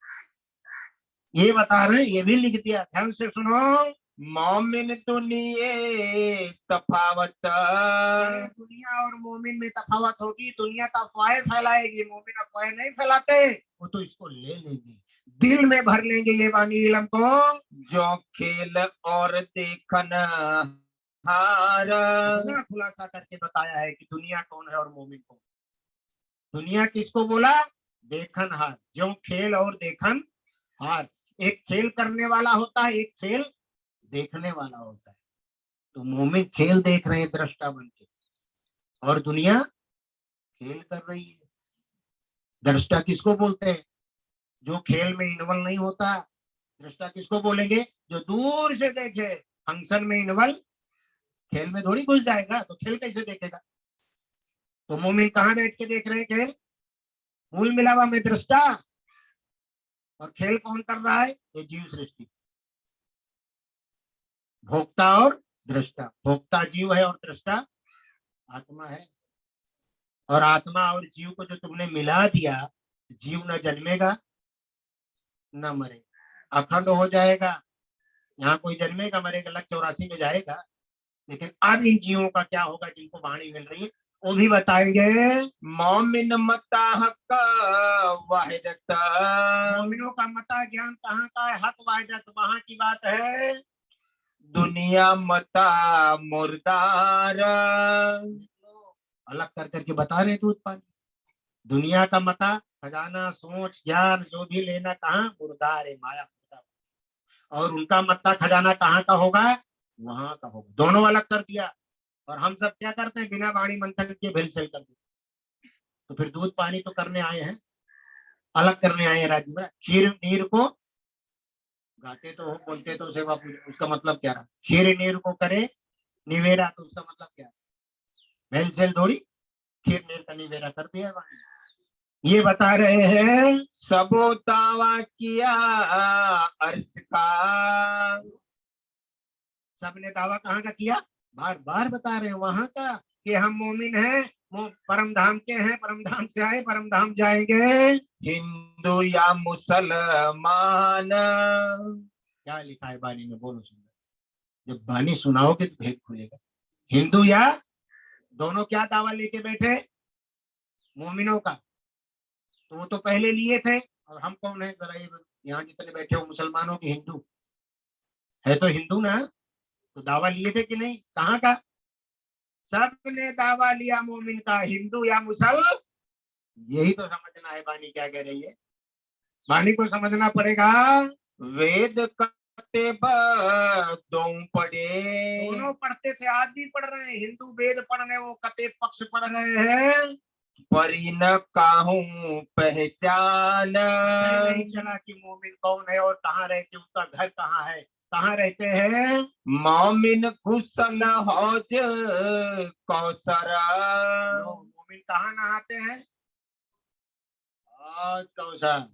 ये बता रहे, ये भी लिख दिया, ध्यान से सुनो। मोमिन दुनिया तफावत, दुनिया और मोमिन में तफावत होगी। दुनिया तो अफवाहें फैलाएगी, मोमिन अफवाहें नहीं फैलाते, वो तो इसको ले लेंगे, दिल में भर लेंगे ये वाणी इलम को। जो खेल और देखन हार, खुलासा करके बताया है कि दुनिया कौन है और मोमिन कौन। दुनिया किसको बोला, देखन हार, जो खेल और देखन हार। एक खेल करने वाला होता है, एक खेल देखने वाला होता है। तो मोमिन खेल देख रहे हैं दृष्टा बन के, और दुनिया खेल कर रही है। दृष्टा किसको बोलते हैं, जो खेल में इन्वॉल्व नहीं होता। दृष्टा किसको बोलेंगे, जो दूर से देखे, फंक्शन में इन्वॉल्व, खेल में थोड़ी घुस जाएगा तो खेल कैसे देखेगा। तो मोमिन कहाँ बैठ के देख रहे हैं खेल, मूल मिलावा में दृष्टा, और खेल कौन कर रहा है, ये जीव सृष्टि, भोक्ता और दृष्टा। भोक्ता जीव है और दृष्टा आत्मा है। और आत्मा और जीव को जो तुमने मिला दिया, जीव न जन्मेगा न मरेगा, अखंड हो जाएगा। यहाँ कोई जन्मेगा मरेगा, लग 84 में जाएगा। लेकिन अब इन जीवों का क्या होगा जिनको वाणी मिल रही है, वो भी बताएंगे। मोमिन मता हक वाहिदत, मोमिनों का मता ज्ञान कहाँ का है, हक वाहिदत वहां की बात है। दुनिया मता मुर्दार, अलग कर करके बता रहे दूध पानी। दुनिया का मता खजाना सोच ज्ञान जो भी लेना, कहाँ मुर्दार है, माया। और उनका मत्ता खजाना कहाँ का होगा, वहां का होगा। दोनों अलग कर दिया। और हम सब क्या करते हैं, बिना वाणी मंथन के भेलसेल कर देते। तो फिर दूध पानी तो करने आए हैं, अलग करने आए हैं राज्य में। खीर नीर को गाते तो हो, बोलते तो सेवा पूजा, उसका मतलब क्या रहा। खीर नीर को करे निवेरा, तो उसका मतलब क्या, भेलसेल थोड़ी। खीर नीर का निवेरा कर दिया वाणी। ये बता रहे हैं, सबो दावा किया अर्श का, सबने दावा कहाँ का किया, बार बार बता रहे हैं वहां का, कि हम मोमिन हैं। परम धाम के हैं, परम धाम से आए, परम धाम जाएंगे। हिंदू या मुसलमान। क्या लिखा है बानी में, बोलो सुंदर। जब बानी सुनाओगे तो भेद खुलेगा। हिंदू या, दोनों क्या दावा लेके बैठे, मोमिनों का। तो वो तो पहले लिए थे, और हम कौन है जरा ये, यहाँ जितने बैठे हो मुसलमानों के हिंदू है तो हिंदू ना, तो दावा लिए थे कि नहीं, कहाँ का। सबने दावा लिया मोमिन का, हिंदू या मुसल। यही तो समझना है बानी क्या कह रही है, बानी को समझना पड़ेगा। वेद कतेब दो पढ़े। दोनों पढ़ते थे, आज भी पढ़ रहे हैं, हिंदू वेद पढ़ रहे, वो कते पक्ष पढ़ रहे हैं। परी न काहू पहचान। नहीं चला कि मोमिन कौन है और कहाँ रहते, उसका घर कहाँ है, कहाँ रहते हैं। मोमिन कुशल हौज कौसरा। मोमिन कहाँ नहाते हैं, और कौशल,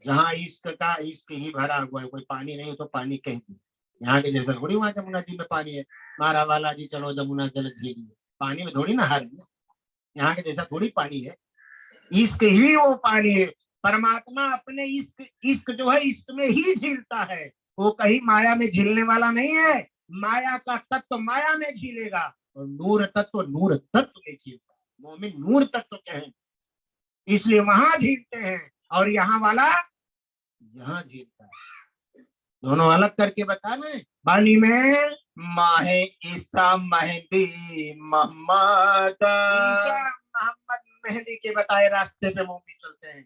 जहाँ इश्क का इश्क ही भरा हुआ है, कोई पानी नहीं तो पानी कह दी। यहाँ के जैसा थोड़ी वहां जमुना जी में पानी है, मारा वाला जी चलो जमुना जल झीली, पानी में थोड़ी नहा रहे हैं। यहाँ के जैसा थोड़ी पानी है, इश्क ही वो पानी है। परमात्मा अपने इश्क, इश्क जो है इश्क में ही झीलता है, वो कहीं माया में झीलने वाला नहीं है। माया का तत्व माया में झीलेगा, और नूर तत्व नूर तत्व में झीलता है। मोमिन नूर तत्व के हैं, इसलिए वहां झीलते हैं, और यहाँ वाला यहाँ झीलता है। दोनों अलग करके बता रहे बानी में। माहे ईसा मेहदी मोहम्मद। ईसा मोहम्मद मेहदी के बताए रास्ते पे मोमिन चलते हैं,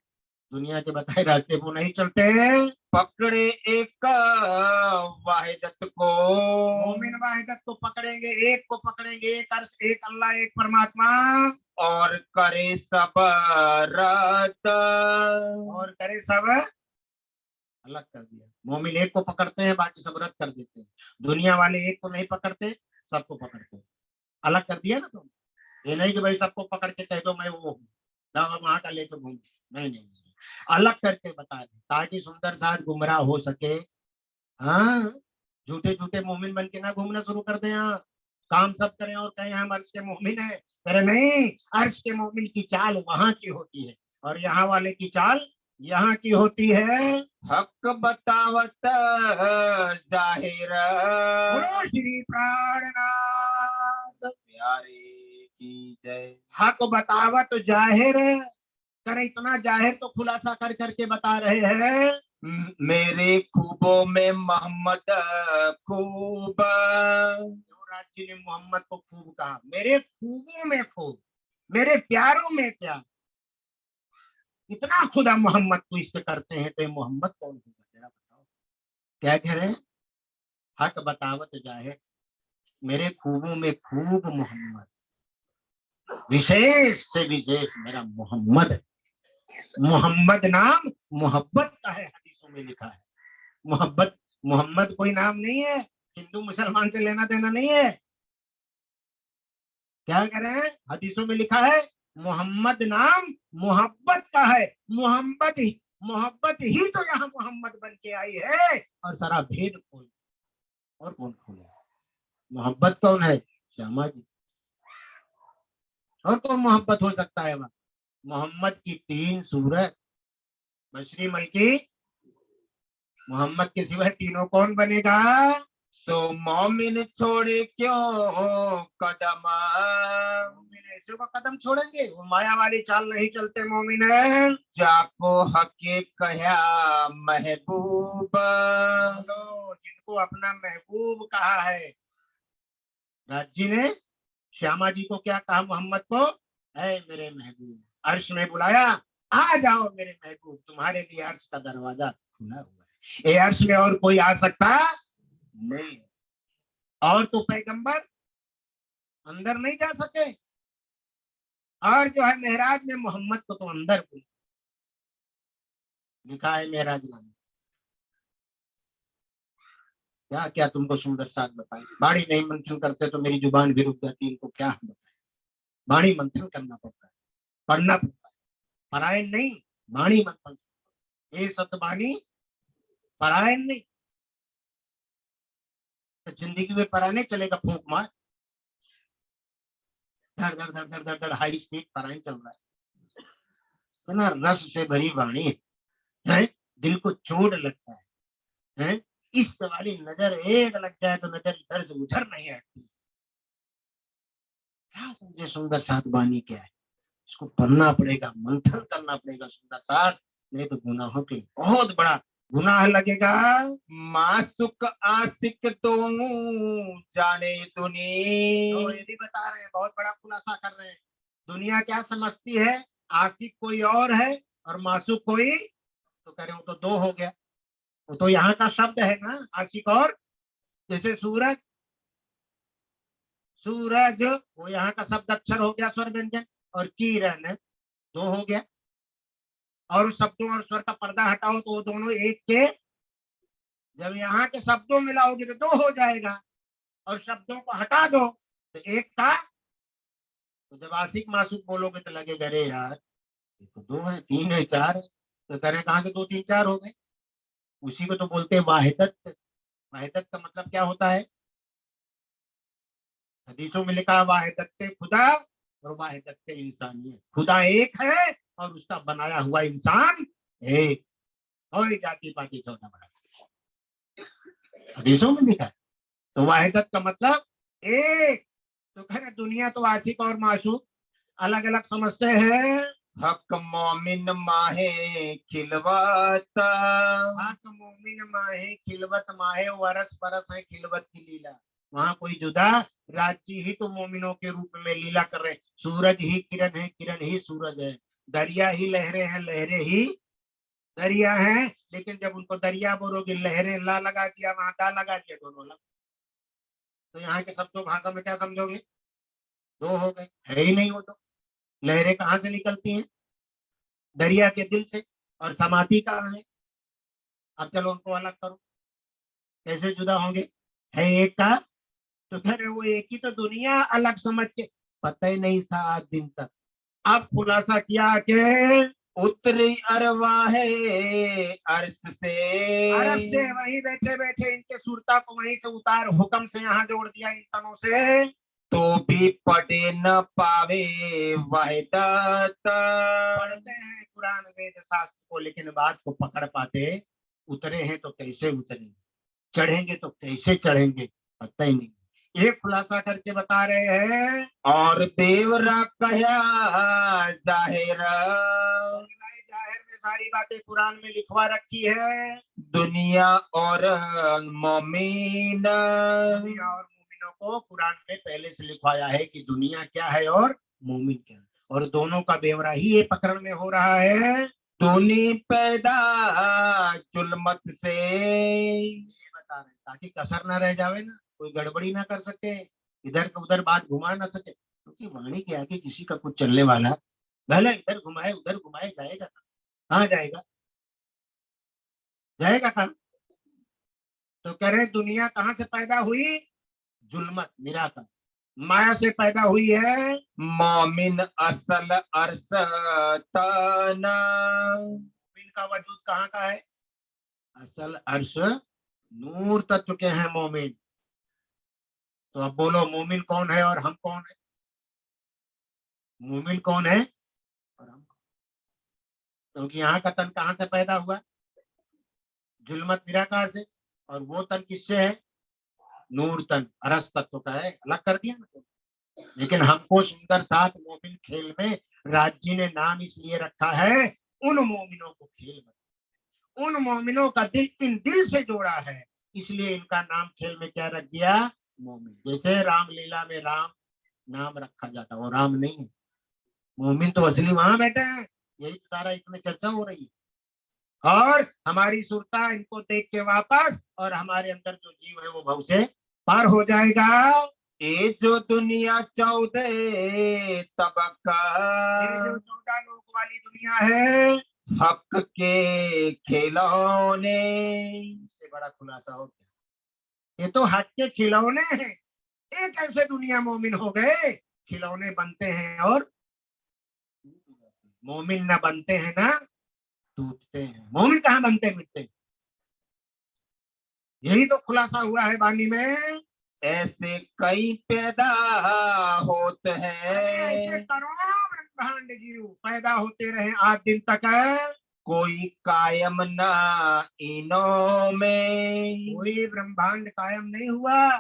दुनिया के बताए रास्ते पे नहीं चलते। पकड़े एक वाहिदत को। मोमिन वाहिदत को पकड़ेंगे, एक को पकड़ेंगे, एक अर्श, एक अल्लाह, एक परमात्मा। और करे सब रत। और करे सब, अलग कर दिया। मोमिन एक को पकड़ते हैं, बाकी सब रद्द कर देते हैं। दुनिया वाले एक को नहीं पकड़ते, सबको पकड़ते हैं। अलग कर दिया ना तुम। ये नहीं कि भाई सबको पकड़ के कह दो मैं वो हूँ, दावा वहां का लेके घूम, नहीं नहीं नहीं, अलग करके बता दे ताकि सुंदर साथ गुमराह हो सके। हाँ, झूठे झूठे मोमिन बन के ना घूमना शुरू कर दे। यहाँ काम सब करें और कहें हम अर्श के मोमिन है, अरे नहीं, अर्श के मोमिन की चाल वहां की होती है, और यहाँ वाले की चाल यहाँ की होती है। हक बतावत जाहिर। बोलो श्री प्राणनाथ प्यारे की जय। हक बतावत जाहिर, करे इतना जाहिर तो खुलासा कर करके बता रहे हैं। मेरे खूबों में मोहम्मद खूब। युवराज जी ने मोहम्मद को खूब कहा, मेरे खूबों में खूब, मेरे प्यारों में प्यार। इतना खुदा मोहम्मद को इश्क करते हैं तो ये मोहम्मद कौन होगा जरा बताओ। क्या कह रहे हैं, हक बतावत जाहिर, मेरे खूबों में खूब मोहम्मद, विशेष से विशेष मेरा मोहम्मद है। मोहम्मद नाम मोहब्बत का है, हदीसों में लिखा है। मोहब्बत, मोहम्मद कोई नाम नहीं है, हिंदू मुसलमान से लेना देना नहीं है। क्या कह रहे हैं, हदीसों में लिखा है मोहम्मद नाम मोहब्बत का है। मोहब्बत ही तो यहाँ मोहम्मद बन के आई है, और सारा भेद खोल, और कौन खोले। मोहब्बत कौन है, श्यामा जी। और कौन मोहब्बत हो सकता है वह, मोहम्मद की 3 सूरत, बशरी मलकी, मोहम्मद के सिवा तीनों कौन बनेगा। तो मोमिन छोड़े क्यों कदम। मोमिन ऐसे को कदम छोड़ेंगे, वो माया वाली चाल नहीं चलते मोमिन है। जाको हके कहा महबूब। जिनको अपना महबूब कहा है, राज जी ने श्यामा जी को क्या कहा, मोहम्मद को, है मेरे महबूब। अर्श में बुलाया, आ जाओ मेरे महबूब, तुम्हारे लिए अर्श का दरवाजा खुला हुआ है। ये अर्श में और कोई आ सकता नहीं, और तो पैगंबर अंदर नहीं जा सके, और जो है मेहराज में मोहम्मद को तो अंदर बुला, लिखा है मेहराज नाम। क्या क्या तुमको सुंदर साथ बताए, बाणी नहीं मंथन करते तो मेरी जुबान भी रुक जाती, इनको क्या हम बताए। बाणी मंथन करना पड़ता है, पढ़ना पड़ता है, परायण नहीं, बाणी मंथन। ये सतबाणी परायण नहीं, तो जिंदगी में परायण चलेगा फूंक मार। धड़ धड़ धड़ धड़ धड़ धड़ हाई स्पीड फराई चल रहा है। तो ना रस से भरी वाणी है, दिल को चोट लगता है? इस वाली नजर एक लग जाए तो नजर इधर से उधर नहीं हटती। क्या समझे सुंदर साथ वाणी क्या है? इसको पढ़ना पड़ेगा, मंथन करना पड़ेगा सुंदर साथ, नहीं तो गुनाहों के बहुत बड़ा गुनाह लगेगा। मासुक आशिक तो जाने तो दुनी। ये भी बता रहे हैं, बहुत बड़ा खुलासा कर रहे हैं। दुनिया क्या समझती है? आशिक कोई और है और मासूक कोई। तो कह रहे हो तो दो हो गया, वो तो यहाँ का शब्द है ना, आशिक और। जैसे सूरज, सूरज वो यहाँ का शब्द अक्षर हो गया स्वर व्यंजन, और किरण दो हो गया। और शब्दों और स्वर का पर्दा हटाओ तो वो दोनों एक के, जब यहाँ के शब्दों मिलाओगे तो दो हो जाएगा, और शब्दों को हटा दो तो एक का। तो जब आशिक मासूक बोलोगे तो लगेगा अरे यार ये तो दो है, तीन है, चार है। तो कह रहे कहाँ से दो तीन चार हो गए? उसी को तो बोलते हैं वाहिदत। वाहिदत का मतलब क्या होता है? हदीसों में लिखा है वाहिदत खुदा और वाहिदत इंसानियत। खुदा एक है और उसका बनाया हुआ इंसान एक। और जाति पाति चौथा बड़ा, हदीसों में लिखा है। तो वाहिदत का मतलब एक। तो कह रहे दुनिया तो आशिक और माशूक अलग अलग समझते हैं। हक मोमिन माहे खिलवत। हक मोमिन माहे खिलवत, माहे वरस परस है खिलवत की लीला। वहां कोई जुदा राज्य ही तो मोमिनों के रूप में लीला कर रहे। सूरज ही किरण है, किरण ही सूरज है। दरिया ही लहरें हैं, लहरें ही दरिया है। लेकिन जब उनको दरिया बोलोगे, लहरें ला लगा दिया, वहां दा लगा दिया, दोनों अलग। तो यहाँ के शब्दों भाषा में क्या समझोगे? दो हो गए, है ही नहीं वो तो। लहरें कहाँ से निकलती हैं? दरिया के दिल से। और समाधि कहाँ है? अब चलो उनको अलग करो, कैसे जुदा होंगे? है एक का। तो कह रहे वो एक ही तो दुनिया अलग समझ के पता ही नहीं था आज दिन तक। अब खुलासा किया कि उतरी अरवाहे अर्श से। अरब से वहीं बैठे बैठे इनके सुरता को वहीं से उतार, हुक्म से यहाँ जोड़ दिया इन तनों से। तो भी पढ़े न पावे वहदत। पढ़ते हैं कुरान वेद शास्त्र को, लेकिन बात को पकड़ पाते। उतरे हैं तो कैसे उतरे, चढ़ेंगे तो कैसे चढ़ेंगे, पता ही नहीं। ये खुलासा करके बता रहे हैं। और देवरा कया जाहिर। जाहिर में सारी बातें कुरान में लिखवा रखी है। दुनिया और मोमिन। दुनिया और मोमिनों को कुरान में पहले से लिखवाया है कि दुनिया क्या है और मोमिन क्या है, और दोनों का बेवरा ही ये प्रकरण में हो रहा है। दुनी पैदा जुल्मत से। ये बता रहे ताकि कसर ना रह जावे ना, कोई गड़बड़ी ना कर सके, इधर का उधर बात घुमा ना सके, क्योंकि वाणी के आगे किसी का कुछ चलने वाला भले इधर घुमाए उधर घुमाए जाएगा कहाँ? जाएगा? जाएगा कहाँ? तो कह रहे दुनिया कहाँ से पैदा हुई? जुल्मत निराकर माया से पैदा हुई है। मोमिन असल अरस तना। मोमिन का वजूद कहाँ का है? असल अर्श नूर तत्व के हैं मोमिन। तो अब बोलो मोमिन कौन है और हम कौन है? मोमिन कौन है और हम? क्योंकि यहाँ का तन कहाँ से पैदा हुआ? जुल्मत निराकार से। और वो तन किससे है? नूर तन अरस तत्व का है, अलग कर दिया ना। लेकिन हमको सुंदर साथ मोमिन खेल में राज जी ने नाम इसलिए रखा है, उन मोमिनों को खेल में, उन मोमिनों का दिल इन दिल से जोड़ा है, इसलिए इनका नाम खेल में क्या रख दिया? मोमिन। जैसे रामलीला में राम नाम रखा जाता, वो राम नहीं है। मोमिन तो असली वहां बैठे हैं, यही तो सारा इसमें चर्चा हो रही है। और हमारी सुरता इनको देख के वापस, और हमारे अंदर जो जीव है वो भव से पार हो जाएगा। ये जो दुनिया 14 तबका। ये जो 14 लोक वाली दुनिया है, हक के खिलौने। से बड़ा खुलासा हो गया, ये तो हक के खिलौने हैं। एक ऐसे दुनिया मोमिन हो गए, खिलौने बनते हैं और मोमिन ना बनते हैं ना टूटते हैं। मोमिन कहाँ बनते मिटते? यही तो खुलासा हुआ है वाणी में। ऐसे कई पैदा होते ऐसे हैं, करोड़ों ब्रह्मांड जीव पैदा होते रहे आज दिन तक है। कोई कायम ना इनों में। कोई ब्रह्मांड कायम नहीं हुआ।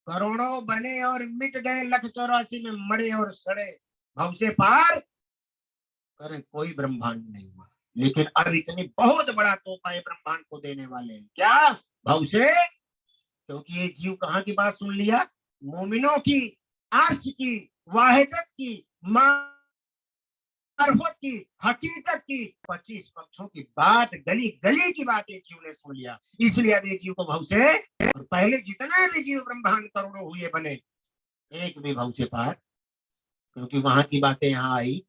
करोड़ों बने और मिट गए, 1,84 में मरे और सड़े। भव से पार करे कोई ब्रह्मांड नहीं हुआ। लेकिन अब इतनी बहुत बड़ा तोहफा है ब्रह्मांड को देने वाले हैं। क्या? भव से। क्योंकि ये जीव कहाँ की बात सुन लिया? मोमिनों की, अर्श की, वाहिदत की, मार्फत की, हकीकत की, 25 पक्षों की बात, गली गली की बात ये जीव ने सुन लिया। इसलिए अब ये जीव को भव से, और पहले जितने भी जीव ब्रह्मांड करोड़ों हुए बने, एक भी भव से पार, क्योंकि वहां की बातें यहाँ आई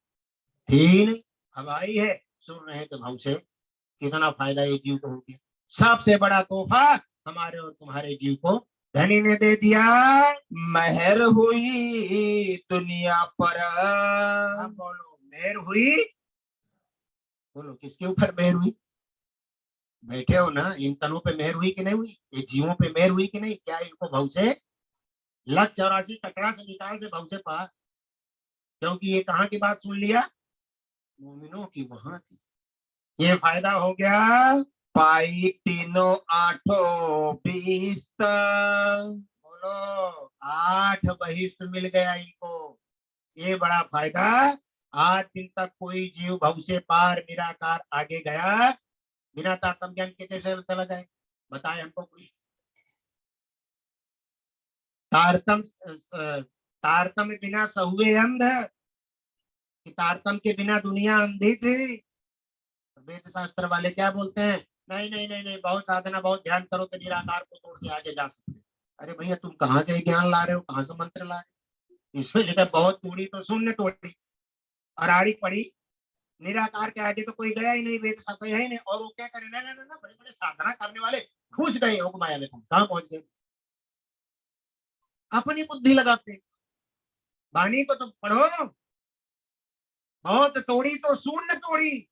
थी नहीं, अब आई है। सुन रहे हैं तो भव से कितना फायदा ये जीव को हो गया। सबसे बड़ा तोहफा हमारे और तुम्हारे जीव को धनी ने दे दिया। मेहर हुई दुनिया पर। अब बोलो, मेहर हुई। बोलो किसके ऊपर मेहर हुई? बैठे हो ना, इन तनों पे मेहर हुई कि नहीं हुई? ये जीवों पे मेहर हुई कि नहीं? क्या इनको भव से, 1,84 कचरा से निकाल से भव से पार, क्योंकि ये कहाँ की बात सुन लिया? मोमिनों की, वहां की। ये फायदा हो गया। पाई तीनों आठों 20। बोलो 8 बहिष्ठ मिल गया इनको। ये बड़ा फायदा। आज दिन तक कोई जीव भव से पार निराकार आगे गया बिना तारतम ज्ञान के कैसे चला जाए? बताए हमको कोई। तारतम तारतम बिना सहुए अंध, कि तारतम के बिना दुनिया अंधी थी। वेद शास्त्र वाले क्या बोलते हैं? नहीं नहीं नहीं नहीं, बहुत साधना बहुत ध्यान करो तो निराकार को तोड़ के आगे जा सकते हो। अरे भैया तुम कहाँ से ज्ञान ला रहे हो? कहाँ से मंत्र ला रहे हो? इसमें जगह बहुत तोड़ी तो शून्य तोड़ी और आड़ी पड़ी। निराकार के आगे तो कोई गया ही नहीं, वेद सब गया ही नहीं। और वो क्या करे? ना ना ना ना, बड़े बड़े साधना करने वाले घुस गए योग माया में। तुम कहाँ पहुंच गए? अपनी बुद्धि लगाते हैं। वाणी को तो पढ़ो। बहुत तोड़ी तो शून्य तोड़ी।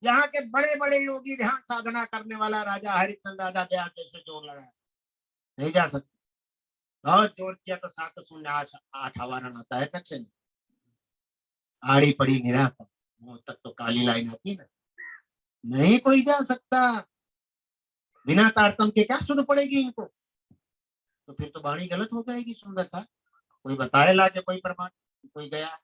यहाँ के बड़े बड़े योगी ध्यान साधना करने वाला राजा हरिश्चंद्र, राजा व्यास जैसे जोर लगाया, नहीं जा सकते। बहुत जोर किया तो 7 शून्य 8 आवारण आता है तक से। आड़ी पड़ी निराकार, वो तक तो काली लाइन आती ना। नहीं कोई जा सकता। बिना तारतम के क्या सुध पड़ेगी इनको? तो फिर तो वाणी गलत हो जाएगी। सुंदर सा कोई बताए ला के कोई प्रमाण, कोई गया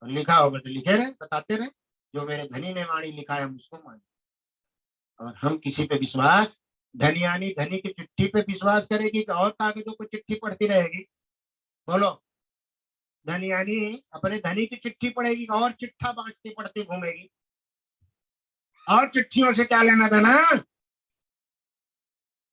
और लिखा होगा तो लिखे रहे, बताते रहे। जो मेरे धनी ने वाणी लिखा है हम उसको माने। और हम किसी पे विश्वास, धनी यानी धनी की चिट्ठी पे विश्वास करेगी कि और कागजों को चिट्ठी पढ़ती रहेगी? बोलो। धनी यानी अपने धनी की चिट्ठी पढ़ेगी और चिट्ठा बांटती पढ़ती घूमेगी? और चिट्ठियों से क्या लेना देना?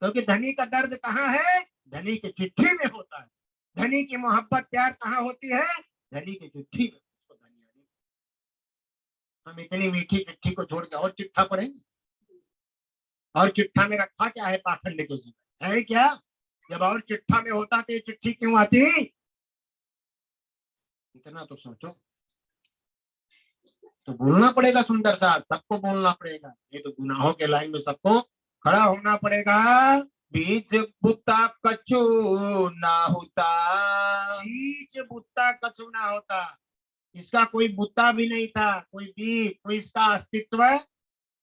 क्योंकि धनी का दर्द कहाँ है? धनी की चिट्ठी में होता है। धनी की मोहब्बत प्यार कहाँ होती है? धनी की चिट्ठी में। उसको धनी यानी हम इतनी मीठी चिट्ठी को छोड़ के और चिट्ठा पढ़ेंगे? और चिट्ठा में रखा क्या है पाखंड के जीवन है क्या? जब और चिट्ठा में होता तो ये चिट्ठी क्यों आती? इतना तो सोचो। तो बोलना पड़ेगा सुंदर साहब, सबको बोलना पड़ेगा। ये तो गुनाहों के लाइन में सबको खड़ा होना पड़ेगा। बीज बुता कछु ना होता। बीज बुत्ता कछु ना होता। इसका कोई बुत्ता भी नहीं था, कोई बीज, कोई इसका अस्तित्व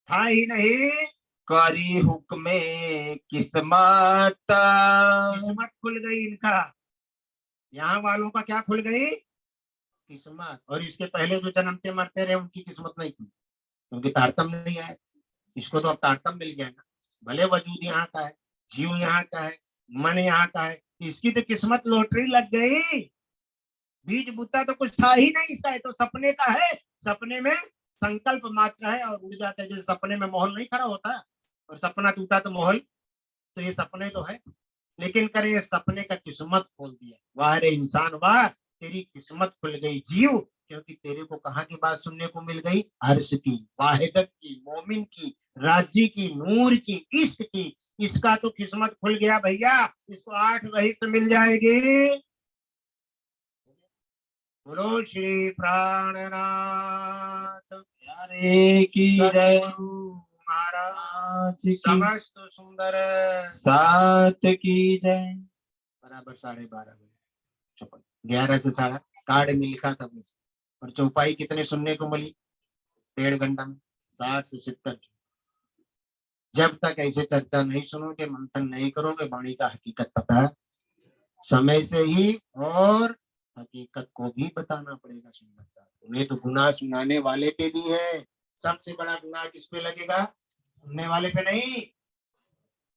था ही नहीं। करी हुक्मे किस्मत। किस्मत खुल गई इनका। यहाँ वालों का क्या खुल गई? किस्मत। और इसके पहले जो जन्मते मरते रहे उनकी किस्मत नहीं खुली, क्योंकि तारतम नहीं आया। इसको तो अब तारतम मिल गया ना। भले वजूद यहाँ का है, जीव यहाँ का है, मन यहाँ का है, इसकी तो किस्मत लॉटरी लग गई। बीज बुता तो कुछ था ही नहीं इसका, तो सपने का है। सपने में संकल्प मात्र है और उड़ जाता है। जैसे सपने में महल नहीं खड़ा होता और सपना टूटा तो महल, तो ये सपने तो है। लेकिन करे सपने का किस्मत खोल दिया। वाह रे इंसान वाह, तेरी किस्मत खुल गई जीव। क्योंकि तेरे को कहाँ की बात सुनने को मिल गई? अर्श की, वाहिदत की, मोमिन की, राजी की, नूर की, इश्क की। इसका तो किस्मत खुल गया भैया। इसको 8 वही तो मिल जाएगी। बोलो श्री प्राणनाथ प्यारे की जय। महाराज की समस्त सुंदर सात की जय। बराबर 12:30 बजे चौपाई 11 से 12:30 कार्ड में लिखा था वैसे। और चौपाई कितने सुनने को मिली? 1.5 घंटा में 60 से 70। जब तक ऐसे चर्चा नहीं सुनोगे, मंथन नहीं करोगे, वाणी का हकीकत पता समय से ही और हकीकत को भी बताना पड़ेगा सुनना। उन्हें तो गुनाह सुनाने वाले पे भी है। सबसे बड़ा गुनाह किस पे लगेगा? सुनने वाले पे नहीं।